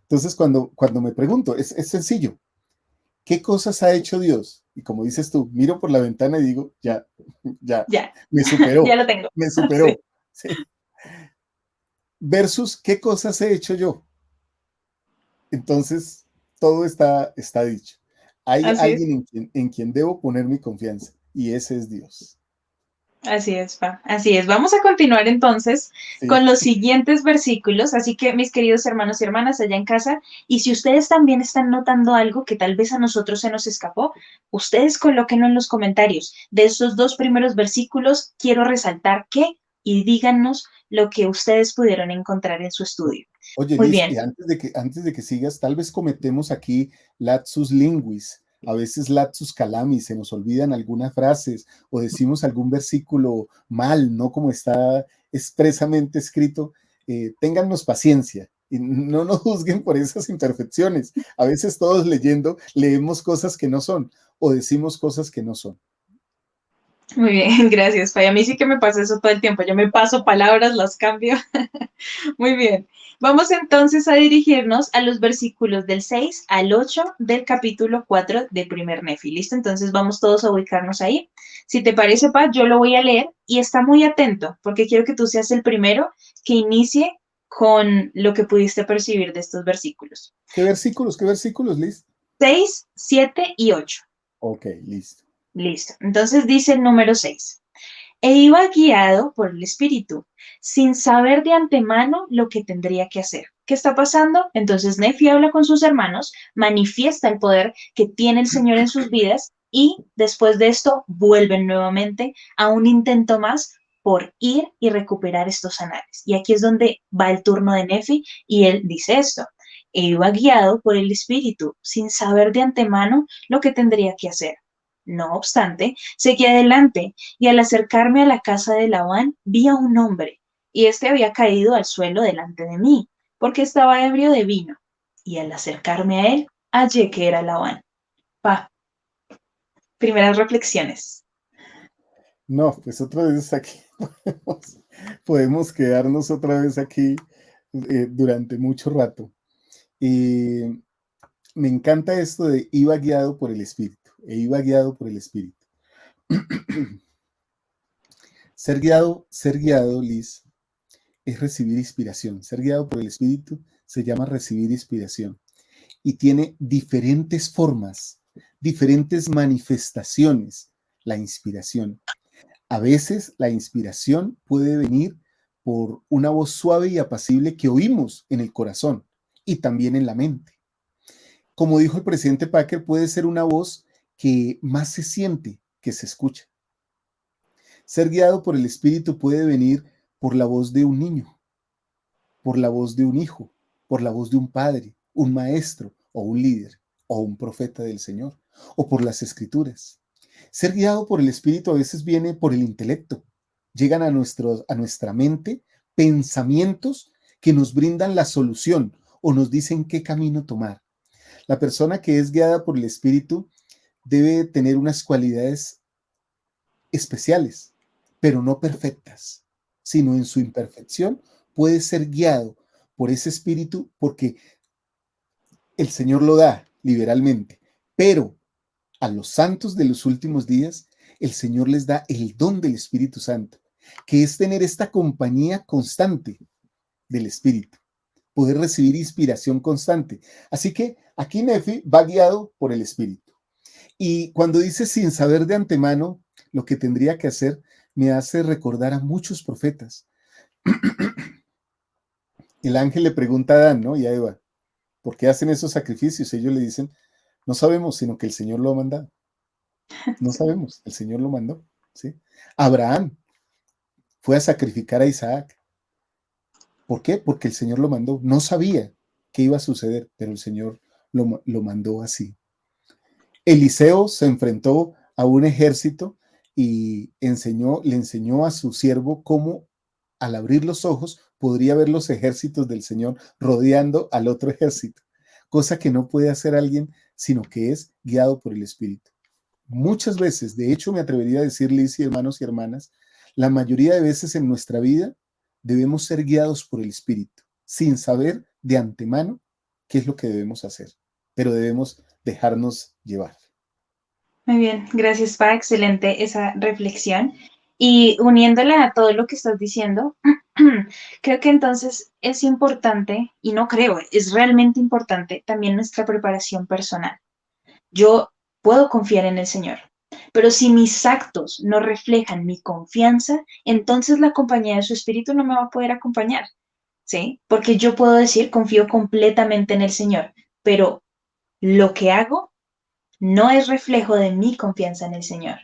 Entonces, cuando me pregunto, es sencillo. ¿Qué cosas ha hecho Dios? Y como dices tú, miro por la ventana y digo, ya,
ya,
me
ya
superó,
lo tengo.
me
Sí.
superó. ¿Sí? Versus, ¿qué cosas he hecho yo? Entonces, todo está dicho. Hay
Así es.
alguien en quien debo poner mi confianza y ese es Dios.
Así es, Pa. Así es. Vamos a continuar entonces
Sí.
con los siguientes versículos. Así que, mis queridos hermanos y hermanas allá en casa, y si ustedes también están notando algo que tal vez a nosotros se nos escapó, ustedes colóquenlo en los comentarios. De estos dos primeros versículos, quiero resaltar qué y díganos lo que ustedes pudieron encontrar en su estudio.
Oye,
Muy
Liz,
bien.
y antes de que sigas, tal vez cometemos aquí lapsus linguis, a veces lapsus calamis, se nos olvidan algunas frases o decimos algún versículo mal, no como está expresamente escrito. Téngannos paciencia y no nos juzguen por esas imperfecciones. A veces todos leyendo leemos cosas que no son o decimos cosas que no son.
Muy bien, gracias, Fay. A mí sí que me pasa eso todo el tiempo. Yo me paso palabras, las cambio. Muy bien. Vamos entonces a dirigirnos a los versículos del 6 al 8 del capítulo 4 de primer Nefi. ¿Listo? Entonces vamos todos a ubicarnos ahí. Si te parece, Paz, yo lo voy a leer y está muy atento porque quiero que tú seas el primero que inicie con lo que pudiste percibir de estos versículos.
Qué versículos, Liz?
6, 7 y 8.
Ok, listo.
Listo. Entonces dice el número 6. E iba guiado por el Espíritu, sin saber de antemano lo que tendría que hacer. ¿Qué está pasando? Entonces Nefi habla con sus hermanos, manifiesta el poder que tiene el Señor en sus vidas y después de esto vuelven nuevamente a un intento más por ir y recuperar estos anales. Y aquí es donde va el turno de Nefi y él dice esto. E iba guiado por el Espíritu, sin saber de antemano lo que tendría que hacer. No obstante, seguí adelante y al acercarme a la casa de Labán vi a un hombre, y éste había caído al suelo delante de mí, porque estaba ebrio de vino, y al acercarme a él hallé que era Labán. Pa, primeras reflexiones.
No, pues otra vez aquí podemos quedarnos otra vez aquí durante mucho rato. Y me encanta esto de iba guiado por el Espíritu, e iba guiado por el Espíritu. Ser guiado, Liz, es recibir inspiración. Ser guiado por el Espíritu se llama recibir inspiración y tiene diferentes formas, diferentes manifestaciones, la inspiración. A veces la inspiración puede venir por una voz suave y apacible que oímos en el corazón y también en la mente. Como dijo el presidente Packer, puede ser una voz que más se siente que se escucha. Ser guiado por el Espíritu puede venir por la voz de un niño, por la voz de un hijo, por la voz de un padre, un maestro o un líder o un profeta del Señor, o por las escrituras. Ser guiado por el Espíritu a veces viene por el intelecto. Llegan a nuestra mente pensamientos que nos brindan la solución o nos dicen qué camino tomar. La persona que es guiada por el Espíritu debe tener unas cualidades especiales, pero no perfectas, sino en su imperfección puede ser guiado por ese Espíritu porque el Señor lo da liberalmente, pero a los santos de los últimos días, el Señor les da el don del Espíritu Santo, que es tener esta compañía constante del Espíritu, poder recibir inspiración constante. Así que aquí Nefi va guiado por el Espíritu. Y cuando dice sin saber de antemano lo que tendría que hacer, me hace recordar a muchos profetas. El ángel le pregunta a Adán, ¿no? Y a Eva, ¿por qué hacen esos sacrificios? Ellos le dicen, no sabemos, sino que el Señor lo ha mandado. No sabemos, el Señor lo mandó, ¿sí? Abraham fue a sacrificar a Isaac. ¿Por qué? Porque el Señor lo mandó. No sabía qué iba a suceder, pero el Señor lo mandó así. Eliseo se enfrentó a un ejército y le enseñó a su siervo cómo al abrir los ojos podría ver los ejércitos del Señor rodeando al otro ejército, cosa que no puede hacer alguien, sino que es guiado por el Espíritu. Muchas veces, de hecho me atrevería a decir, Liz y hermanos y hermanas, la mayoría de veces en nuestra vida debemos ser guiados por el Espíritu, sin saber de antemano qué es lo que debemos hacer, pero debemos dejarnos llevar.
Muy bien, gracias, Pa. Excelente esa reflexión. Y uniéndola a todo lo que estás diciendo, creo que entonces es importante, y no creo, es realmente importante también nuestra preparación personal. Yo puedo confiar en el Señor, pero si mis actos no reflejan mi confianza, entonces la compañía de su Espíritu no me va a poder acompañar, ¿sí? Porque yo puedo decir, confío completamente en el Señor, pero lo que hago no es reflejo de mi confianza en el Señor,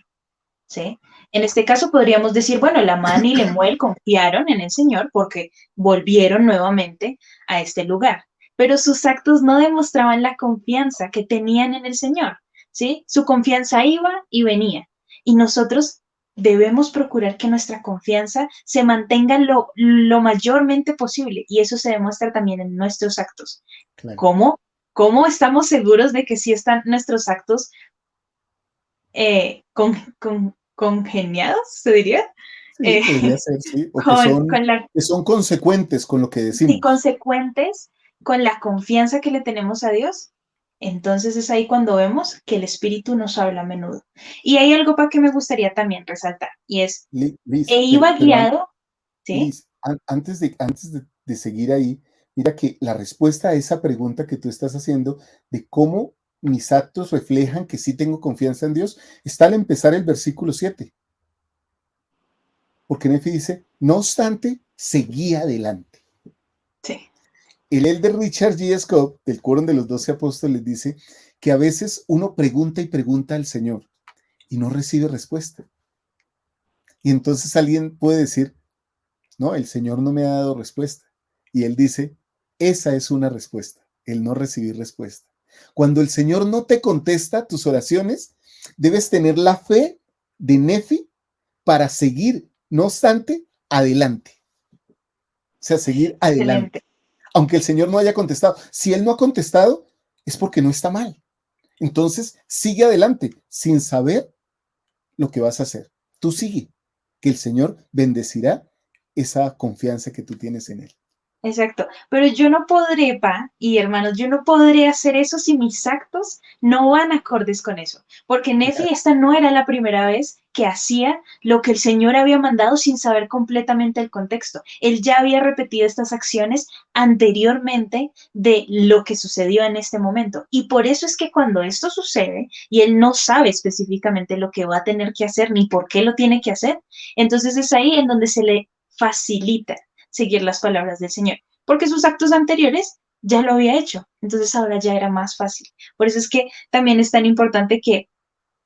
¿sí? En este caso podríamos decir, bueno, Lamán y Lemuel confiaron en el Señor porque volvieron nuevamente a este lugar, pero sus actos no demostraban la confianza que tenían en el Señor, ¿sí? Su confianza iba y venía, y nosotros debemos procurar que nuestra confianza se mantenga lo mayormente posible, y eso se demuestra también en nuestros actos.
Claro.
¿Cómo? ¿Cómo estamos seguros de que sí están nuestros actos congeniados, se diría?
Sí, podría ser, sí, o
Con la,
que son consecuentes con lo que
sí,
decimos.
consecuentes con la confianza que le tenemos a Dios. Entonces es ahí cuando vemos que el Espíritu nos habla a menudo. Y hay algo para que me gustaría también resaltar, y es,
Liz,
iba guiado, ¿sí?
Liz, antes de seguir ahí, mira que la respuesta a esa pregunta que tú estás haciendo de cómo mis actos reflejan que sí tengo confianza en Dios, está al empezar el versículo 7. Porque Nefi dice, no obstante, seguía adelante.
Sí.
El elder Richard G. Scott, del Quórum de los 12 Apóstoles, dice que a veces uno pregunta y pregunta al Señor y no recibe respuesta. Y entonces alguien puede decir, no, el Señor no me ha dado respuesta. Y él dice, esa es una respuesta, el no recibir respuesta. Cuando el Señor no te contesta tus oraciones, debes tener la fe de Nefi para seguir, no obstante, adelante. O sea, seguir adelante.
Excelente.
Aunque el Señor no haya contestado. Si Él no ha contestado, es porque no está mal. Entonces, sigue adelante sin saber lo que vas a hacer. Tú sigue, que el Señor bendecirá esa confianza que tú tienes en Él.
Exacto, pero yo no podré, Pa, y hermanos, yo no podré hacer eso si mis actos no van acordes con eso, porque Nefi esta no era la primera vez que hacía lo que el Señor había mandado sin saber completamente el contexto. Él ya había repetido estas acciones anteriormente de lo que sucedió en este momento, y por eso es que cuando esto sucede y él no sabe específicamente lo que va a tener que hacer ni por qué lo tiene que hacer, entonces es ahí en donde se le facilita seguir las palabras del Señor, porque sus actos anteriores ya lo había hecho, entonces ahora ya era más fácil. Por eso es que también es tan importante que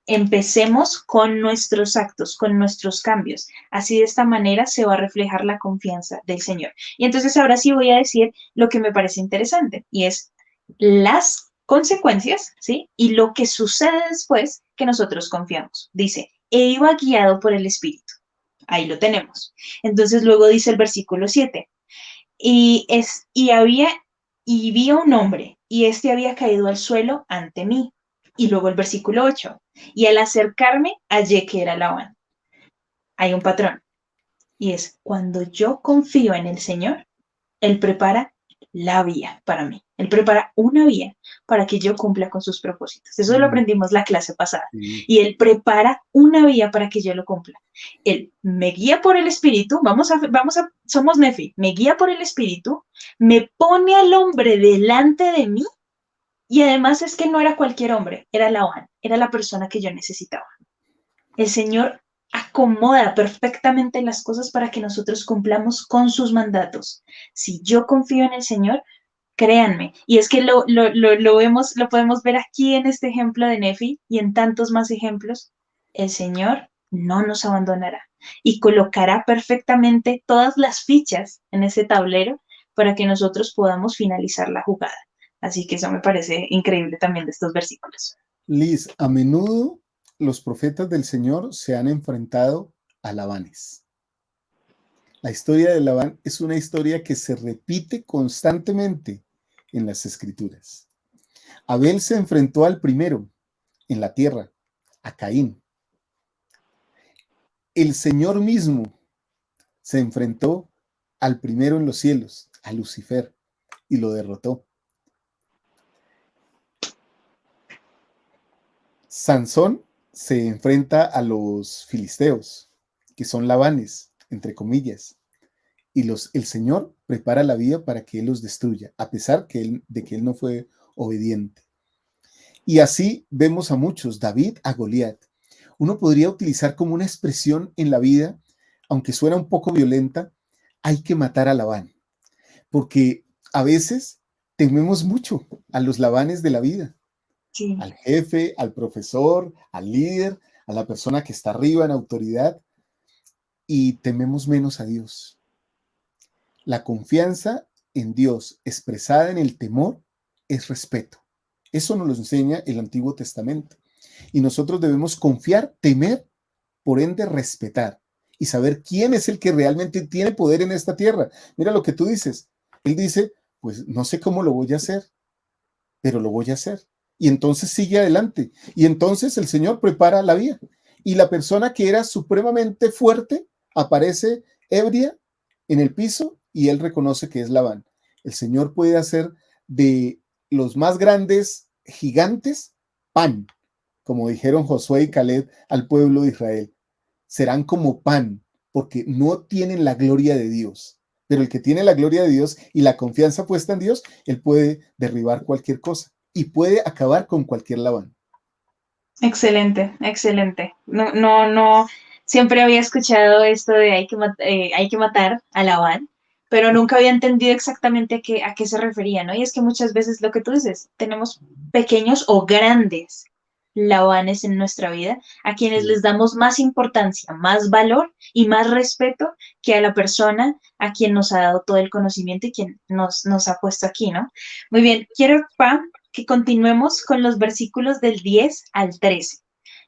empecemos con nuestros actos, con nuestros cambios. Así de esta manera se va a reflejar la confianza del Señor. Y entonces ahora sí voy a decir lo que me parece interesante y es las consecuencias, ¿sí? Y lo que sucede después que nosotros confiamos. Dice, e iba guiado por el Espíritu. Ahí lo tenemos. Entonces luego dice el versículo 7, y vi a un hombre, y éste había caído al suelo ante mí. Y luego el versículo 8, y al acercarme hallé que era Labán. Hay un patrón, y es cuando yo confío en el Señor, Él prepara la vía para mí. Él prepara una vía para que yo cumpla con sus propósitos. Eso lo
Mm,
aprendimos la clase pasada.
sí.
Y Él prepara una vía para que yo lo cumpla. Él me guía por el Espíritu. Somos Nefi. Me guía por el Espíritu. Me pone al hombre delante de mí. Y además es que no era cualquier hombre. Era Labán. Era la persona que yo necesitaba. El Señor acomoda perfectamente las cosas para que nosotros cumplamos con sus mandatos. Si yo confío en el Señor, créanme, y es que lo podemos ver aquí en este ejemplo de Nefi y en tantos más ejemplos, el Señor no nos abandonará y colocará perfectamente todas las fichas en ese tablero para que nosotros podamos finalizar la jugada. Así que eso me parece increíble también de estos versículos.
Liz, a menudo los profetas del Señor se han enfrentado a Labanes. La historia de Labán es una historia que se repite constantemente en las Escrituras. Abel se enfrentó al primero en la tierra, a Caín. El Señor mismo se enfrentó al primero en los cielos, a Lucifer, y lo derrotó. Sansón se enfrenta a los filisteos, que son Labanes, entre comillas, y el Señor prepara la vía para que Él los destruya, a pesar de que Él no fue obediente. Y así vemos a muchos, David a Goliat. Uno podría utilizar como una expresión en la vida, aunque suena un poco violenta, hay que matar a Labán, porque a veces tememos mucho a los Labanes de la vida,
Sí.
al jefe, al profesor, al líder, a la persona que está arriba en autoridad, y tememos menos a Dios. La confianza en Dios expresada en el temor es respeto. Eso nos lo enseña el Antiguo Testamento. Y nosotros debemos confiar, temer, por ende respetar y saber quién es el que realmente tiene poder en esta tierra. Mira lo que tú dices. Él dice, pues no sé cómo lo voy a hacer, pero lo voy a hacer. Y entonces sigue adelante. Y entonces el Señor prepara la vía. Y la persona que era supremamente fuerte aparece ebria en el piso y él reconoce que es Labán. El Señor puede hacer de los más grandes gigantes pan, como dijeron Josué y Caleb al pueblo de Israel. Serán como pan, porque no tienen la gloria de Dios. Pero el que tiene la gloria de Dios y la confianza puesta en Dios, él puede derribar cualquier cosa y puede acabar con cualquier Labán.
Excelente, excelente. No, no, no. Siempre había escuchado esto de hay que matar a Labán, pero nunca había entendido exactamente a qué se refería, ¿no? Y es que muchas veces lo que tú dices, tenemos pequeños o grandes Labanes en nuestra vida, a quienes
Sí.
les damos más importancia, más valor y más respeto que a la persona a quien nos ha dado todo el conocimiento y quien nos ha puesto aquí, ¿no? Muy bien, quiero, Pam, que continuemos con los versículos del 10 al 13.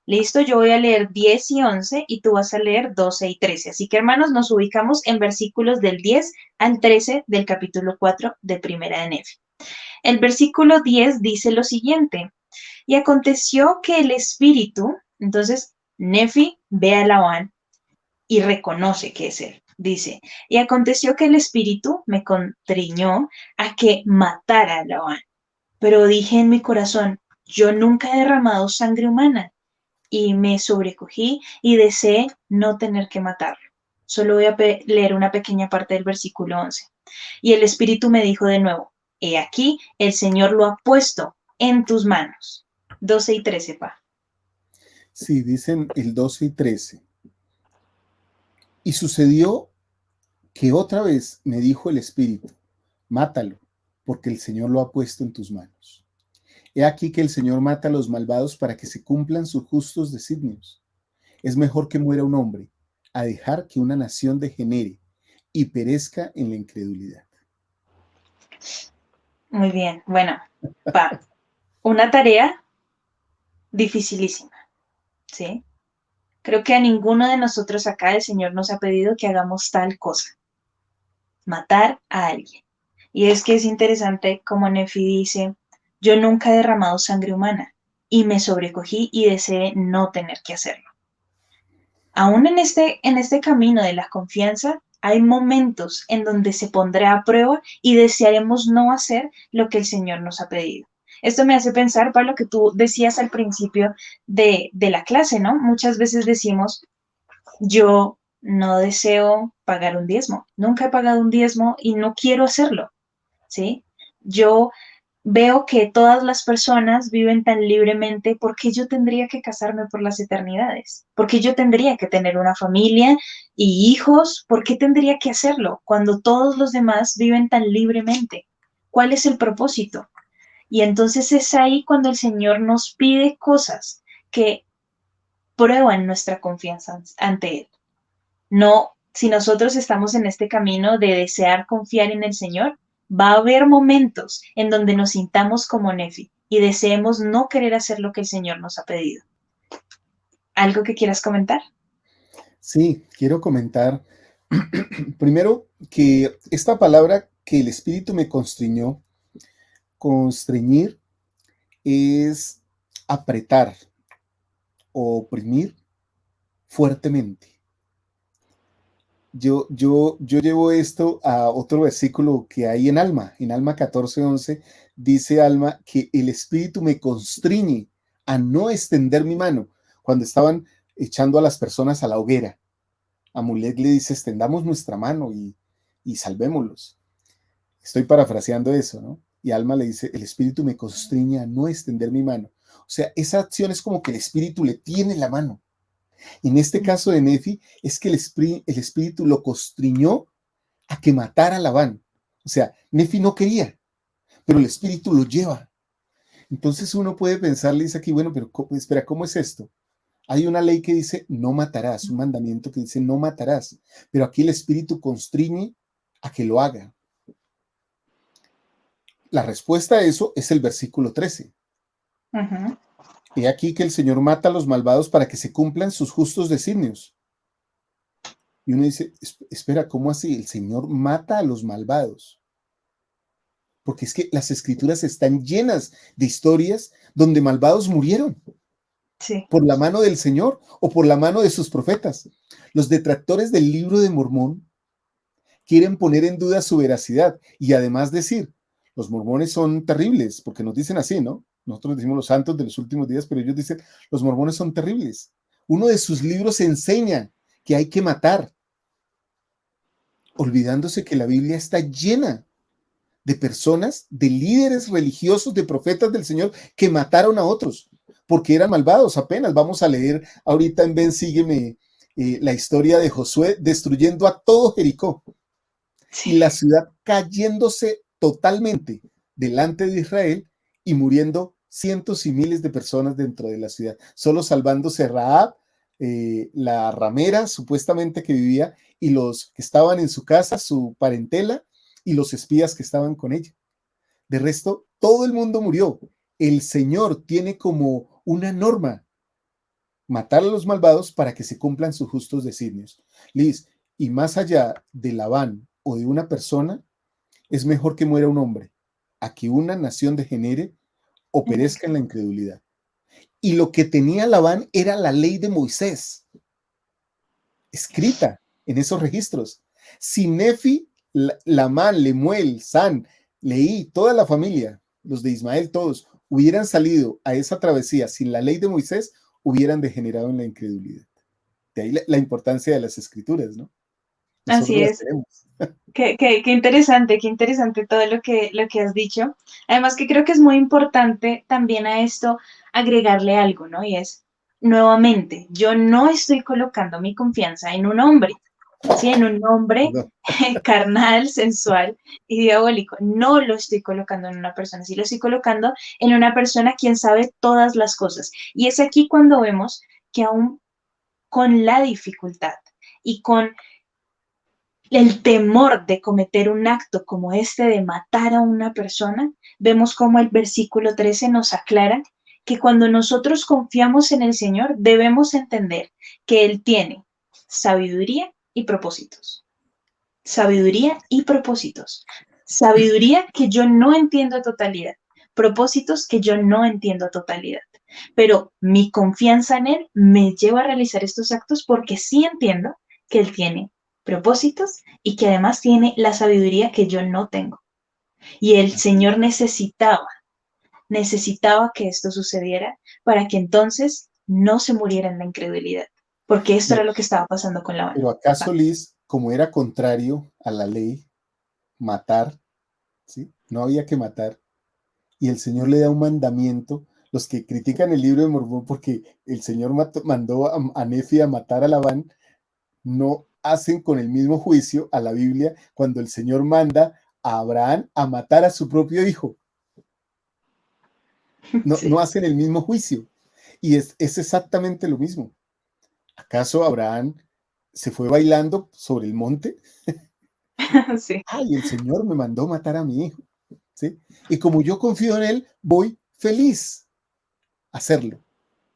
Listo, yo voy a leer 10 y 11 y tú vas a leer 12 y 13. Así que hermanos, nos ubicamos en versículos del 10 al 13 del capítulo 4 de Primera de Nefi. El versículo 10 dice lo siguiente, y aconteció que el espíritu, entonces Nefi ve a Labán y reconoce que es él. Dice, y aconteció que el espíritu me constriñó a que matara a Labán. Pero dije en mi corazón, yo nunca he derramado sangre humana, y me sobrecogí y deseé no tener que matarlo. Solo voy a leer una pequeña parte del versículo 11. Y el Espíritu me dijo de nuevo, he aquí, el Señor lo ha puesto en tus manos. 12 y 13, pa.
Sí, dicen el 12 y 13. Y sucedió que otra vez me dijo el Espíritu, mátalo, porque el Señor lo ha puesto en tus manos. He aquí que el Señor mata a los malvados para que se cumplan sus justos designios. Es mejor que muera un hombre a dejar que una nación degenere y perezca en la incredulidad.
Muy bien, bueno, va. Una tarea dificilísima, ¿sí? Creo que a ninguno de nosotros acá el Señor nos ha pedido que hagamos tal cosa, matar a alguien. Y es que es interesante como Nefi dice, yo nunca he derramado sangre humana y me sobrecogí y deseé no tener que hacerlo. Aún en este camino de la confianza, hay momentos en donde se pondrá a prueba y desearemos no hacer lo que el Señor nos ha pedido. Esto me hace pensar, para lo que tú decías al principio de la clase, ¿no? Muchas veces decimos, yo no deseo pagar un diezmo, nunca he pagado un diezmo y no quiero hacerlo, ¿sí? Yo veo que todas las personas viven tan libremente, ¿por qué yo tendría que casarme por las eternidades? ¿Por qué yo tendría que tener una familia y hijos? ¿Por qué tendría que hacerlo cuando todos los demás viven tan libremente? ¿Cuál es el propósito? Y entonces es ahí cuando el Señor nos pide cosas que prueban nuestra confianza ante Él. No, si nosotros estamos en este camino de desear confiar en el Señor, va a haber momentos en donde nos sintamos como Nefi y deseemos no querer hacer lo que el Señor nos ha pedido. ¿Algo que quieras comentar?
Sí, quiero comentar primero que esta palabra que el Espíritu me constriñó, constreñir, es apretar o oprimir fuertemente. Yo llevo esto a otro versículo que hay en Alma 14:11, dice Alma que el Espíritu me constriñe a no extender mi mano. Cuando estaban echando a las personas a la hoguera, Amulek le dice, extendamos nuestra mano y salvémoslos. Estoy parafraseando eso, ¿no? Y Alma le dice, el Espíritu me constriñe a no extender mi mano. O sea, esa acción es como que el Espíritu le tiene la mano. En este caso de Nefi, es que el Espíritu lo constriñó a que matara a Labán. O sea, Nefi no quería, pero el Espíritu lo lleva. Entonces uno puede pensarle, dice aquí, bueno, pero espera, ¿cómo es esto? Hay una ley que dice no matarás, un mandamiento que dice no matarás, pero aquí el Espíritu constriñe a que lo haga. La respuesta a eso es el versículo 13.
Uh-huh.
He aquí que el Señor mata a los malvados para que se cumplan sus justos designios. Y uno dice, espera, ¿cómo así? El Señor mata a los malvados. Porque es que las escrituras están llenas de historias donde malvados murieron.
Sí.
Por la mano del Señor o por la mano de sus profetas. Los detractores del libro de Mormón quieren poner en duda su veracidad y además decir, los mormones son terribles, porque nos dicen así, ¿no? Nosotros decimos los santos de los últimos días, pero ellos dicen, los mormones son terribles. Uno de sus libros enseña que hay que matar, olvidándose que la Biblia está llena de personas, de líderes religiosos, de profetas del Señor que mataron a otros porque eran malvados. Apenas vamos a leer ahorita en Ven, sígueme, la historia de Josué destruyendo a todo Jericó y la ciudad cayéndose totalmente delante de Israel y muriendo cientos y miles de personas dentro de la ciudad, solo salvándose Rahab, la ramera supuestamente que vivía, y los que estaban en su casa, su parentela, y los espías que estaban con ella. De resto, todo el mundo murió. El Señor tiene como una norma matar a los malvados para que se cumplan sus justos designios. Liz, y más allá de Labán o de una persona, es mejor que muera un hombre a que una nación degenere o perezca en la incredulidad. Y lo que tenía Labán era la ley de Moisés, escrita en esos registros. Si Nefi, Lamán, Lemuel, San, Leí, toda la familia, los de Ismael, todos, hubieran salido a esa travesía sin la ley de Moisés, hubieran degenerado en la incredulidad. De ahí la importancia de las escrituras, ¿no? Nosotros
Así es. Qué interesante todo lo que has dicho. Además que creo que es muy importante también a esto agregarle algo, ¿no? Y es, nuevamente, yo no estoy colocando mi confianza en un hombre, ¿sí? En un hombre
Perdón.
carnal, sensual y diabólico. No lo estoy colocando en una persona, sí lo estoy colocando en una persona quien sabe todas las cosas. Y es aquí cuando vemos que aún con la dificultad y con el temor de cometer un acto como este de matar a una persona, vemos como el versículo 13 nos aclara que cuando nosotros confiamos en el Señor debemos entender que Él tiene sabiduría y propósitos. Sabiduría y propósitos. Sabiduría que yo no entiendo a totalidad. Propósitos que yo no entiendo a totalidad. Pero mi confianza en Él me lleva a realizar estos actos porque sí entiendo que Él tiene propósitos y que además tiene la sabiduría que yo no tengo. Y el Señor necesitaba que esto sucediera para que entonces no se muriera en la incredulidad. Porque esto era
Pero,
lo que estaba pasando con la
pero ¿acaso, Liz, como era contrario a la ley, matar, ¿sí? No había que matar, y el Señor le da un mandamiento? Los que critican el libro de Mormón porque el Señor mandó a Nefi a matar a Labán, no hacen con el mismo juicio a la Biblia cuando el Señor manda a Abraham a matar a su propio hijo. No,
Sí.
no hacen el mismo juicio. Y es exactamente lo mismo. ¿Acaso Abraham se fue bailando sobre el monte?
Sí.
Ay, el Señor me mandó matar a mi hijo, ¿sí? Y como yo confío en él, voy feliz a hacerlo.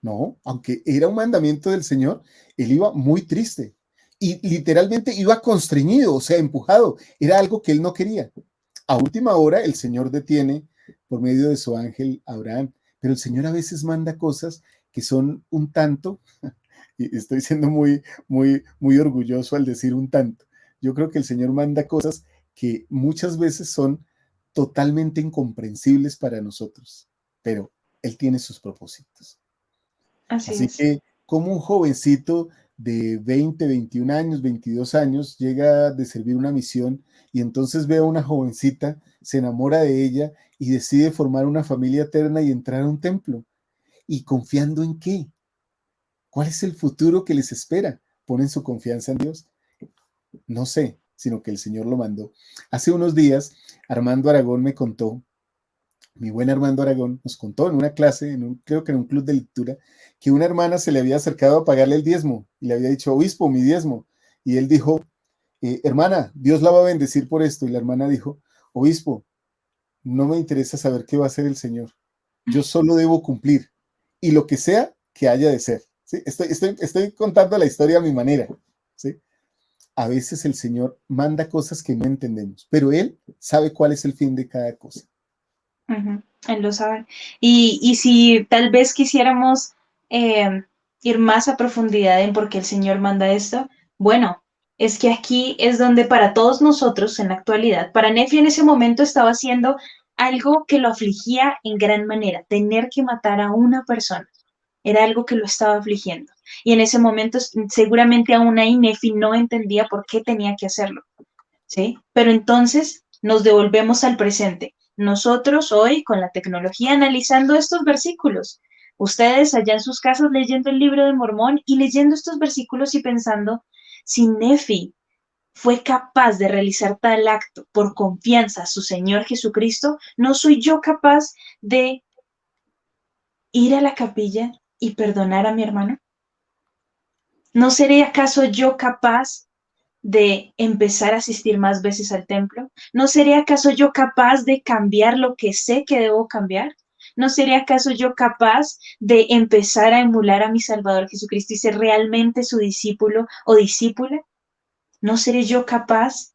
No, aunque era un mandamiento del Señor, él iba muy triste y literalmente iba constreñido, o sea, empujado. Era algo que él no quería. A última hora, el Señor detiene por medio de su ángel a Abraham, pero el Señor a veces manda cosas que son un tanto, y estoy siendo muy orgulloso al decir un tanto. Yo creo que el Señor manda cosas que muchas veces son totalmente incomprensibles para nosotros, pero Él tiene sus propósitos.
Así
Así
es.
que, como un jovencito de 20, 21 años, 22 años, llega de servir una misión y entonces ve a una jovencita, se enamora de ella y decide formar una familia eterna y entrar a un templo. ¿Y confiando en qué? ¿Cuál es el futuro que les espera? ¿Ponen su confianza en Dios? No sé, sino que el Señor lo mandó. Hace unos días, Armando Aragón me contó, mi buen Armando Aragón nos contó en una clase, creo que en un club de lectura, que una hermana se le había acercado a pagarle el diezmo y le había dicho, obispo, mi diezmo. Y él dijo, hermana, Dios la va a bendecir por esto. Y la hermana dijo, obispo, no me interesa saber qué va a hacer el Señor. Yo solo debo cumplir. Y lo que sea que haya de ser. ¿Sí? Estoy contando la historia a mi manera. ¿Sí? A veces el Señor manda cosas que no entendemos, pero Él sabe cuál es el fin de cada cosa.
Ujú, él lo sabe. Y si tal vez quisiéramos eh, ir más a profundidad en por qué el Señor manda esto, bueno, es que aquí es donde para todos nosotros en la actualidad, para Nefi en ese momento estaba haciendo algo que lo afligía en gran manera, tener que matar a una persona. Era algo que lo estaba afligiendo. Y en ese momento seguramente aún ahí Nefi no entendía por qué tenía que hacerlo. ¿Sí? Pero entonces nos devolvemos al presente. Nosotros hoy con la tecnología analizando estos versículos, ustedes allá en sus casas leyendo el libro de Mormón y leyendo estos versículos y pensando, si Nefi fue capaz de realizar tal acto por confianza a su Señor Jesucristo, ¿no soy yo capaz de ir a la capilla y perdonar a mi hermano? ¿No seré acaso yo capaz de empezar a asistir más veces al templo? ¿No seré acaso yo capaz de cambiar lo que sé que debo cambiar? ¿No seré acaso yo capaz de empezar a emular a mi Salvador Jesucristo y ser realmente su discípulo o discípula? ¿No seré yo capaz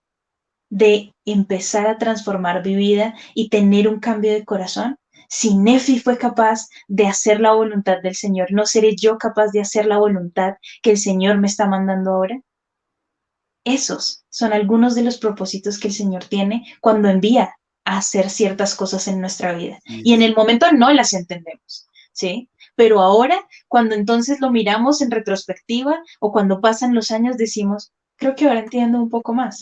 de empezar a transformar mi vida y tener un cambio de corazón? Si Nefi fue capaz de hacer la voluntad del Señor, ¿no seré yo capaz de hacer la voluntad que el Señor me está mandando ahora? Esos son algunos de los propósitos que el Señor tiene cuando envía a hacer ciertas cosas en nuestra vida. Y en
Yes.
el momento no las entendemos, ¿sí? Pero ahora, cuando entonces lo miramos en retrospectiva o cuando pasan los años, decimos, creo que ahora entiendo un poco más.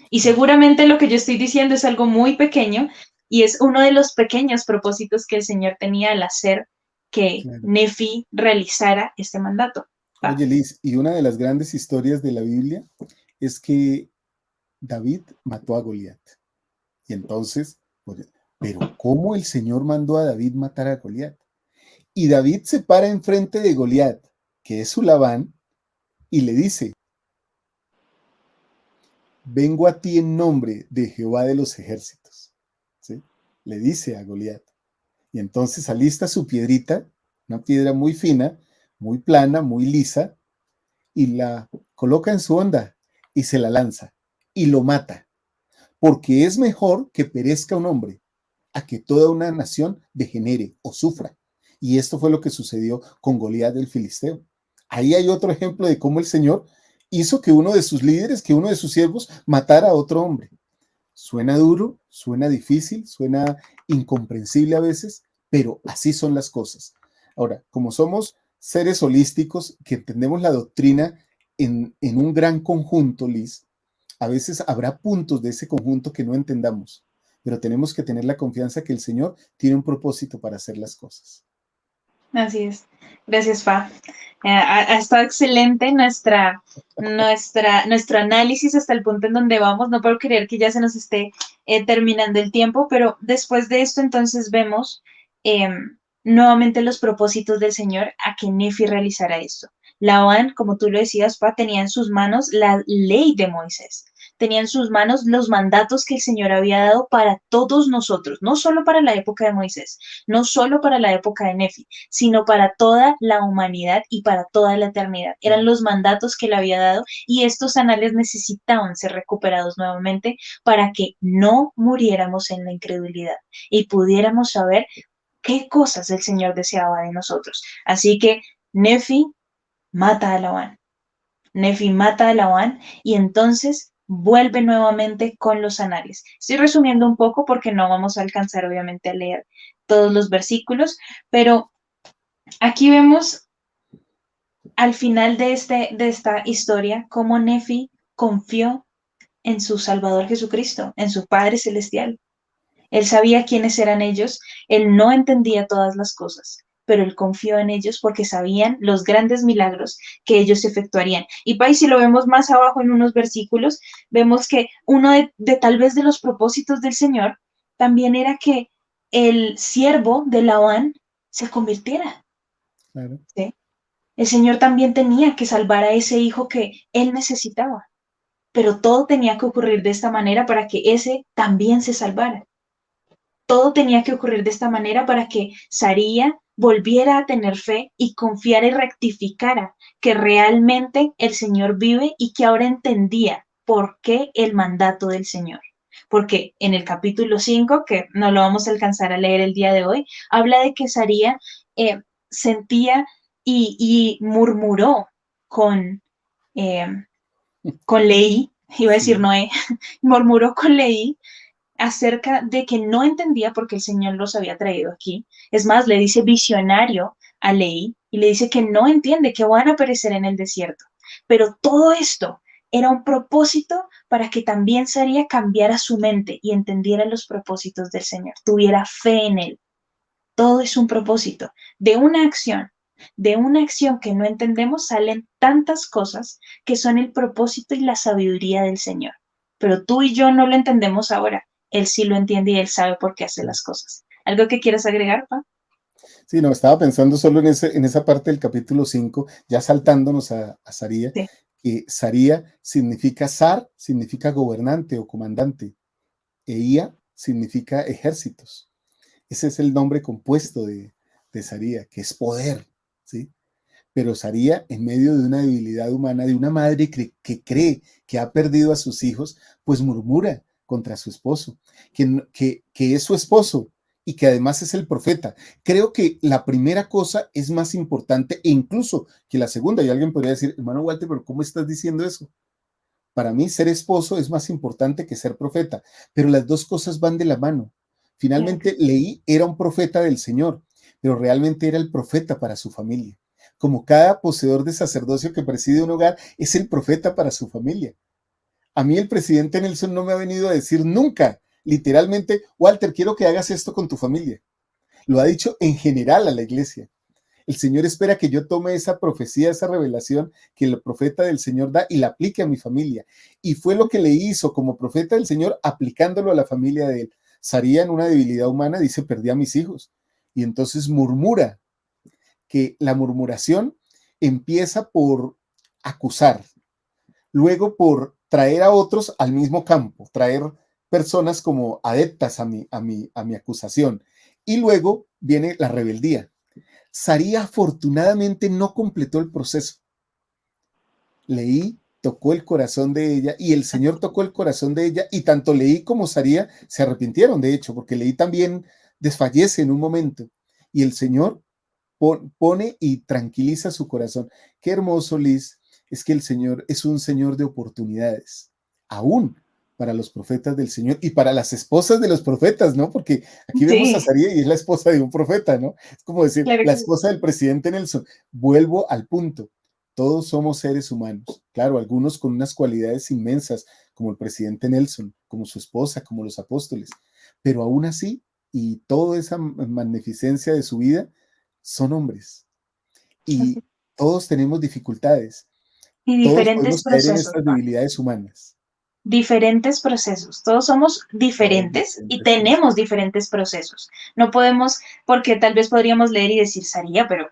Y seguramente lo que yo estoy diciendo es algo muy pequeño y es uno de los pequeños propósitos que el Señor tenía al hacer que
Claro.
Nefi realizara este mandato. Va.
Oye, Liz, y una de las grandes historias de la Biblia es que David mató a Goliat. Y entonces, pues, pero ¿cómo el Señor mandó a David matar a Goliat? Y David se para enfrente de Goliat, que es su Labán, y le dice, vengo a ti en nombre de Jehová de los ejércitos. ¿Sí? Le dice a Goliat. Y entonces alista su piedrita, una piedra muy fina, muy plana, muy lisa, y la coloca en su onda y se la lanza y lo mata. Porque es mejor que perezca un hombre a que toda una nación degenere o sufra. Y esto fue lo que sucedió con Goliat del Filisteo. Ahí hay otro ejemplo de cómo el Señor hizo que uno de sus líderes, que uno de sus siervos, matara a otro hombre. Suena duro, suena difícil, suena incomprensible a veces, pero así son las cosas. Ahora, como somos seres holísticos que entendemos la doctrina en un gran conjunto, Liz, a veces habrá puntos de ese conjunto que no entendamos, pero tenemos que tener la confianza que el Señor tiene un propósito para hacer las cosas.
Así es. Gracias, Fa. Ha estado excelente nuestro análisis hasta el punto en donde vamos. No puedo creer que ya se nos esté terminando el tiempo, pero después de esto entonces vemos nuevamente los propósitos del Señor a que Nefi realizara esto. Labán, como tú lo decías, Pa, tenía en sus manos la ley de Moisés. Tenía en sus manos los mandatos que el Señor había dado para todos nosotros, no solo para la época de Moisés, no solo para la época de Nefi, sino para toda la humanidad y para toda la eternidad. Eran los mandatos que él había dado y estos anales necesitaban ser recuperados nuevamente para que no muriéramos en la incredulidad y pudiéramos saber qué cosas el Señor deseaba de nosotros. Así que Nefi mata a Labán. Nefi mata a Labán y entonces vuelve nuevamente con los anales. Estoy resumiendo un poco porque no vamos a alcanzar obviamente a leer todos los versículos, pero aquí vemos al final de esta historia cómo Nefi confió en su Salvador Jesucristo, en su Padre Celestial. Él sabía quiénes eran ellos, él no entendía todas las cosas, pero él confió en ellos porque sabían los grandes milagros que ellos efectuarían. Y si lo vemos más abajo en unos versículos, vemos que uno de tal vez de los propósitos del Señor también era que el siervo de Labán se convirtiera.
Claro.
¿Sí? El Señor también tenía que salvar a ese hijo que él necesitaba, pero todo tenía que ocurrir de esta manera para que ese también se salvara. Todo tenía que ocurrir de esta manera para que Saría volviera a tener fe y confiara y rectificara que realmente el Señor vive y que ahora entendía por qué el mandato del Señor. Porque en el capítulo 5, que no lo vamos a alcanzar a leer el día de hoy, habla de que Saría sentía y murmuró con, eh, con Leí, iba a decir
Sí.
Noé, murmuró con Leí acerca de que no entendía por qué el Señor los había traído aquí. Es más, le dice visionario a Leí y le dice que no entiende que van a perecer en el desierto. Pero todo esto era un propósito para que también Saría cambiara su mente y entendiera los propósitos del Señor, tuviera fe en Él. Todo es un propósito. De una acción que no entendemos salen tantas cosas que son el propósito y la sabiduría del Señor. Pero tú y yo no lo entendemos ahora. Él sí lo entiende y él sabe por qué hace las cosas. ¿Algo que quieras agregar, Pa?
Sí, no, estaba pensando solo en esa parte del capítulo 5, ya saltándonos a Saría,
Sí.
que Saría significa Sar, significa gobernante o comandante, e Ia significa ejércitos. Ese es el nombre compuesto de Saría, que es poder, ¿sí? Pero Saría, en medio de una debilidad humana, de una madre que cree que ha perdido a sus hijos, pues murmura contra su esposo, que es su esposo y que además es el profeta. Creo que la primera cosa es más importante e incluso que la segunda. Y alguien podría decir, hermano Walter, pero ¿cómo estás diciendo eso? Para mí, ser esposo es más importante que ser profeta, pero las dos cosas van de la mano. Finalmente, Leí era un profeta del Señor, pero realmente era el profeta para su familia. Como cada poseedor de sacerdocio que preside un hogar es el profeta para su familia. A mí el presidente Nelson no me ha venido a decir nunca, literalmente, Walter, quiero que hagas esto con tu familia. Lo ha dicho en general a la iglesia. El Señor espera que yo tome esa profecía, esa revelación que el profeta del Señor da y la aplique a mi familia. Y fue lo que le hizo como profeta del Señor, aplicándolo a la familia de él. Saría en una debilidad humana, dice, perdí a mis hijos. Y entonces murmura, que la murmuración empieza por acusar, luego por traer a otros al mismo campo, traer personas como adeptas a mi acusación. Y luego viene la rebeldía. Saría afortunadamente no completó el proceso. Leí, tocó el corazón de ella y el Señor tocó el corazón de ella y tanto Leí como Saría se arrepintieron, de hecho, porque Leí también desfallece en un momento y el Señor pone y tranquiliza su corazón. Qué hermoso, Liz, es que el Señor es un Señor de oportunidades, aún para los profetas del Señor y para las esposas de los profetas, ¿no? Porque aquí vemos a
Sí,
Saría y es la esposa de un profeta, ¿no? Es como decir,
claro
la
que sí.
esposa del presidente Nelson. Vuelvo al punto. Todos somos seres humanos, claro, algunos con unas cualidades inmensas, como el presidente Nelson, como su esposa, como los apóstoles, pero aún así, y toda esa magnificencia de su vida, son hombres y
Así.
todos tenemos dificultades,
Y
todos
diferentes
podemos caer en
procesos,
estas
¿no?
debilidades humanas.
Diferentes procesos. Todos somos
Todos
diferentes y
diferentes
tenemos
procesos.
diferentes procesos. No podemos, porque tal vez podríamos leer y decir, Saría, pero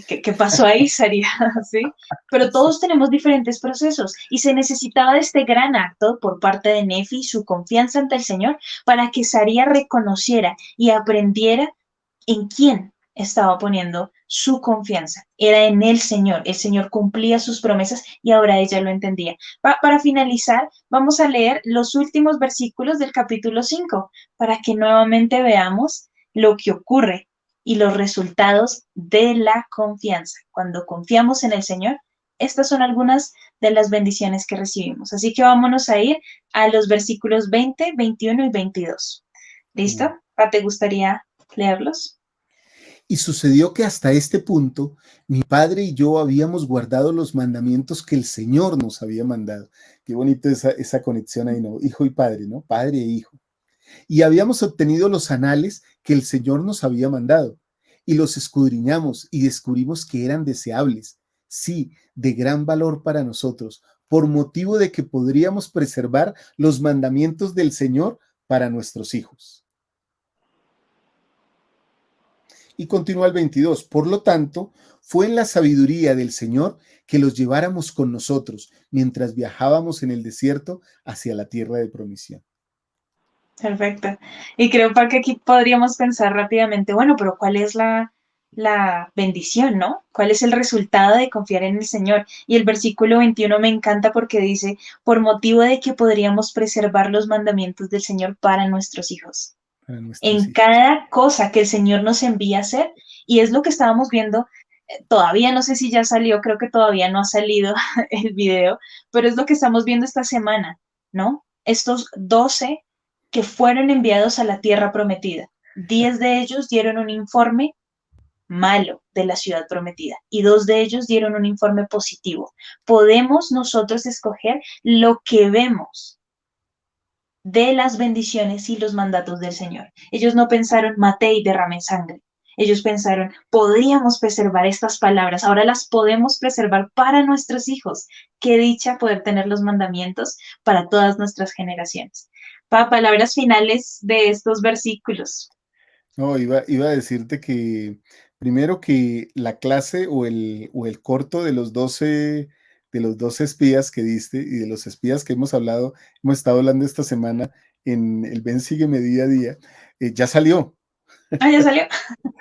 ¿qué pasó ahí, Saría? ¿Sí? Pero todos tenemos diferentes procesos y se necesitaba de este gran acto por parte de Nefi y su confianza ante el Señor para que Saría reconociera y aprendiera en quién estaba poniendo su confianza. Era en el Señor cumplía sus promesas y ahora ella lo entendía. Para finalizar, vamos a leer los últimos versículos del capítulo 5 para que nuevamente veamos lo que ocurre y los resultados de la confianza. Cuando confiamos en el Señor, estas son algunas de las bendiciones que recibimos. Así que vámonos a ir a los versículos 20, 21 y 22. ¿Listo?
Bueno,
¿Te gustaría leerlos?
y sucedió que hasta este punto mi padre y yo habíamos guardado los mandamientos que el Señor nos había mandado. Qué bonito esa conexión ahí, ¿no? Hijo y padre, ¿no? Padre e hijo. Y habíamos obtenido los anales que el Señor nos había mandado. Y los escudriñamos y descubrimos que eran deseables, sí, de gran valor para nosotros, por motivo de que podríamos preservar los mandamientos del Señor para nuestros hijos. Y continúa el 22. Por lo tanto, fue en la sabiduría del Señor que los lleváramos con nosotros mientras viajábamos en el desierto hacia la tierra de promisión.
Perfecto. Y creo que aquí podríamos pensar rápidamente, bueno, pero ¿cuál es la bendición, no? ¿Cuál es el resultado de confiar en el Señor? Y el versículo 21 me encanta porque dice, por motivo de que podríamos preservar los mandamientos del Señor para nuestros hijos.
Para nuestros
En
hijos.
cada cosa que el Señor nos envía a hacer, y es lo que estábamos viendo, todavía no sé si ya salió, creo que todavía no ha salido el video, pero es lo que estamos viendo esta semana, ¿no? Estos 12 que fueron enviados a la tierra prometida. 10 de ellos dieron un informe malo de la ciudad prometida y 2 de ellos dieron un informe positivo. Podemos nosotros escoger lo que vemos de las bendiciones y los mandatos del Señor. Ellos no pensaron, maté y derramé sangre. Ellos pensaron, podríamos preservar estas palabras, ahora las podemos preservar para nuestros hijos. Qué dicha poder tener los mandamientos para todas nuestras generaciones. Palabras finales de estos versículos.
No, iba a decirte que primero que la clase o el corto de los 12 espías que diste y de los espías que hemos estado hablando esta semana en el Ven Sígueme Día a Día, ya salió.
Ah, ya salió.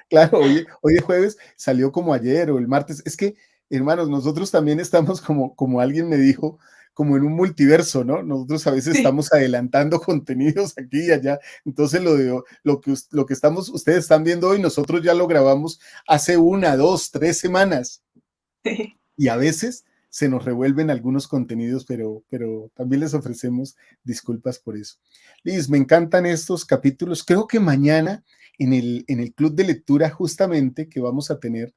Claro, hoy es jueves, salió como ayer o el martes. Es que, hermanos, nosotros también estamos como alguien me dijo, como en un multiverso, ¿no? Nosotros a veces
Sí,
estamos adelantando contenidos aquí y allá. Entonces, lo que ustedes están viendo hoy, nosotros ya lo grabamos hace 1, 2, 3 semanas.
sí.
Y a veces se nos revuelven algunos contenidos, pero también les ofrecemos disculpas por eso. Liz, me encantan estos capítulos. Creo que mañana en el club de lectura justamente que vamos a tener,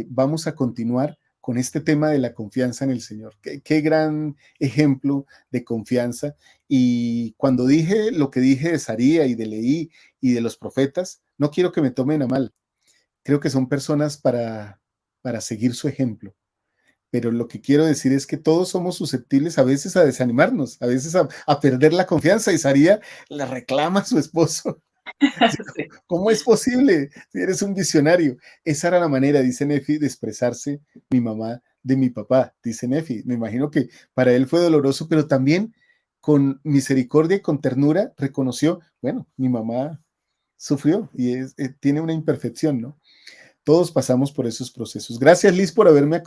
vamos a continuar con este tema de la confianza en el Señor. Qué gran ejemplo de confianza. Y cuando dije lo que dije de Saría y de Leí y de los profetas, no quiero que me tomen a mal. creo que son personas para seguir su ejemplo. Pero lo que quiero decir es que todos somos susceptibles a veces a desanimarnos, a veces a perder la confianza. Y Saría le reclama a su esposo.
Sí.
¿Cómo es posible si eres un visionario? Esa era la manera, dice Nefi, de expresarse mi mamá de mi papá, dice Nefi. Me imagino que para él fue doloroso, pero también con misericordia y con ternura reconoció, bueno, mi mamá sufrió y tiene una imperfección, ¿no? Todos pasamos por esos procesos. Gracias, Liz, por haberme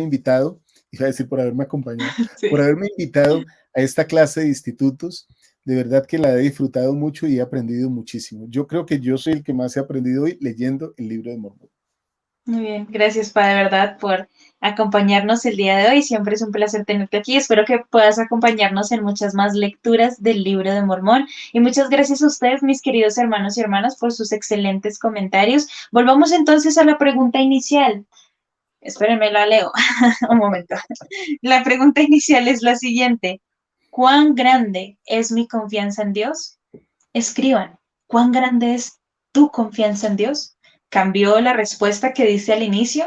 invitado, iba a decir por haberme acompañado, por
Sí.
haberme invitado a esta clase de institutos. De verdad que la he disfrutado mucho y he aprendido muchísimo. Yo creo que yo soy el que más he aprendido hoy leyendo el libro de Mormón.
Muy bien, gracias, Pa, de verdad, por acompañarnos el día de hoy. Siempre es un placer tenerte aquí. Espero que puedas acompañarnos en muchas más lecturas del libro de Mormón. Y muchas gracias a ustedes, mis queridos hermanos y hermanas, por sus excelentes comentarios. Volvamos entonces a la pregunta inicial. Espérenme, la leo. Un momento. La pregunta inicial es la siguiente. ¿Cuán grande es mi confianza en Dios? Escriban, ¿cuán grande es tu confianza en Dios? ¿Cambió la respuesta que diste al inicio?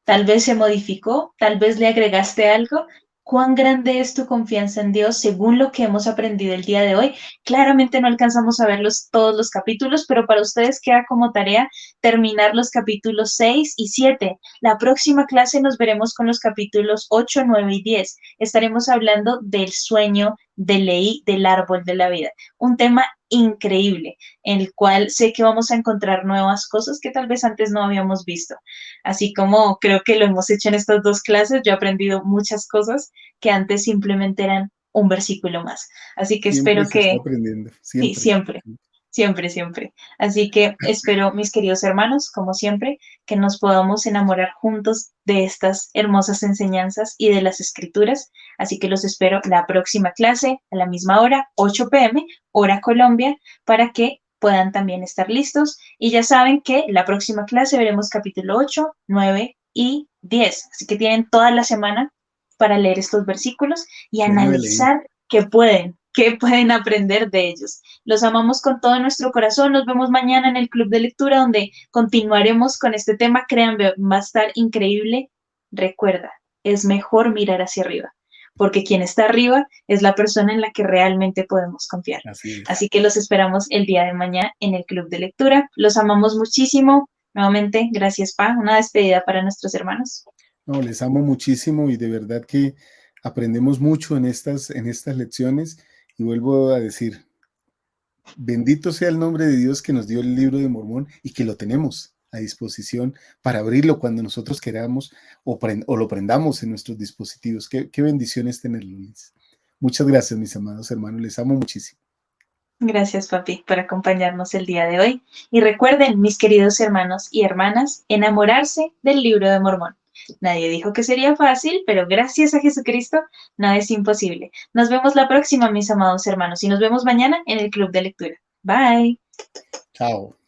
Tal vez se modificó, tal vez le agregaste algo. ¿Cuán grande es tu confianza en Dios según lo que hemos aprendido el día de hoy? Claramente no alcanzamos a ver todos los capítulos, pero para ustedes queda como tarea terminar los capítulos 6 y 7. La próxima clase nos veremos con los capítulos 8, 9 y 10. Estaremos hablando del sueño de Leí, del árbol de la vida. Un tema increíble, en el cual sé que vamos a encontrar nuevas cosas que tal vez antes no habíamos visto. Así como creo que lo hemos hecho en estas dos clases, yo he aprendido muchas cosas que antes simplemente eran un versículo más. Así que
Siempre
espero
se está
que,
aprendiendo,
sí,
siempre.
siempre, siempre, siempre. Así que espero, mis queridos hermanos, como siempre, que nos podamos enamorar juntos de estas hermosas enseñanzas y de las escrituras. Así que los espero la próxima clase a la misma hora, 8 p.m., hora Colombia, para que puedan también estar listos. Y ya saben que la próxima clase veremos capítulo 8, 9 y 10. Así que tienen toda la semana para leer estos versículos y
Sueño de Leí.
analizar qué pueden aprender de ellos. Los amamos con todo nuestro corazón. Nos vemos mañana en el Club de Lectura donde continuaremos con este tema. Créanme, va a estar increíble. Recuerda, es mejor mirar hacia arriba, porque quien está arriba es la persona en la que realmente podemos confiar.
Así es.
Así que los esperamos el día de mañana en el Club de Lectura. Los amamos muchísimo. Nuevamente, gracias, Pa. Una despedida para nuestros hermanos.
No, les amo muchísimo y de verdad que aprendemos mucho en estas lecciones. Y vuelvo a decir, bendito sea el nombre de Dios que nos dio el libro de Mormón y que lo tenemos a disposición para abrirlo cuando nosotros queramos o lo prendamos en nuestros dispositivos. Qué bendición es tenerlo, Liz. Muchas gracias, mis amados hermanos. Les amo muchísimo.
Gracias, papi, por acompañarnos el día de hoy. Y recuerden, mis queridos hermanos y hermanas, enamorarse del libro de Mormón. Nadie dijo que sería fácil, pero gracias a Jesucristo, nada es imposible. Nos vemos la próxima, mis amados hermanos, y nos vemos mañana en el Club de Lectura. Bye.
Chao.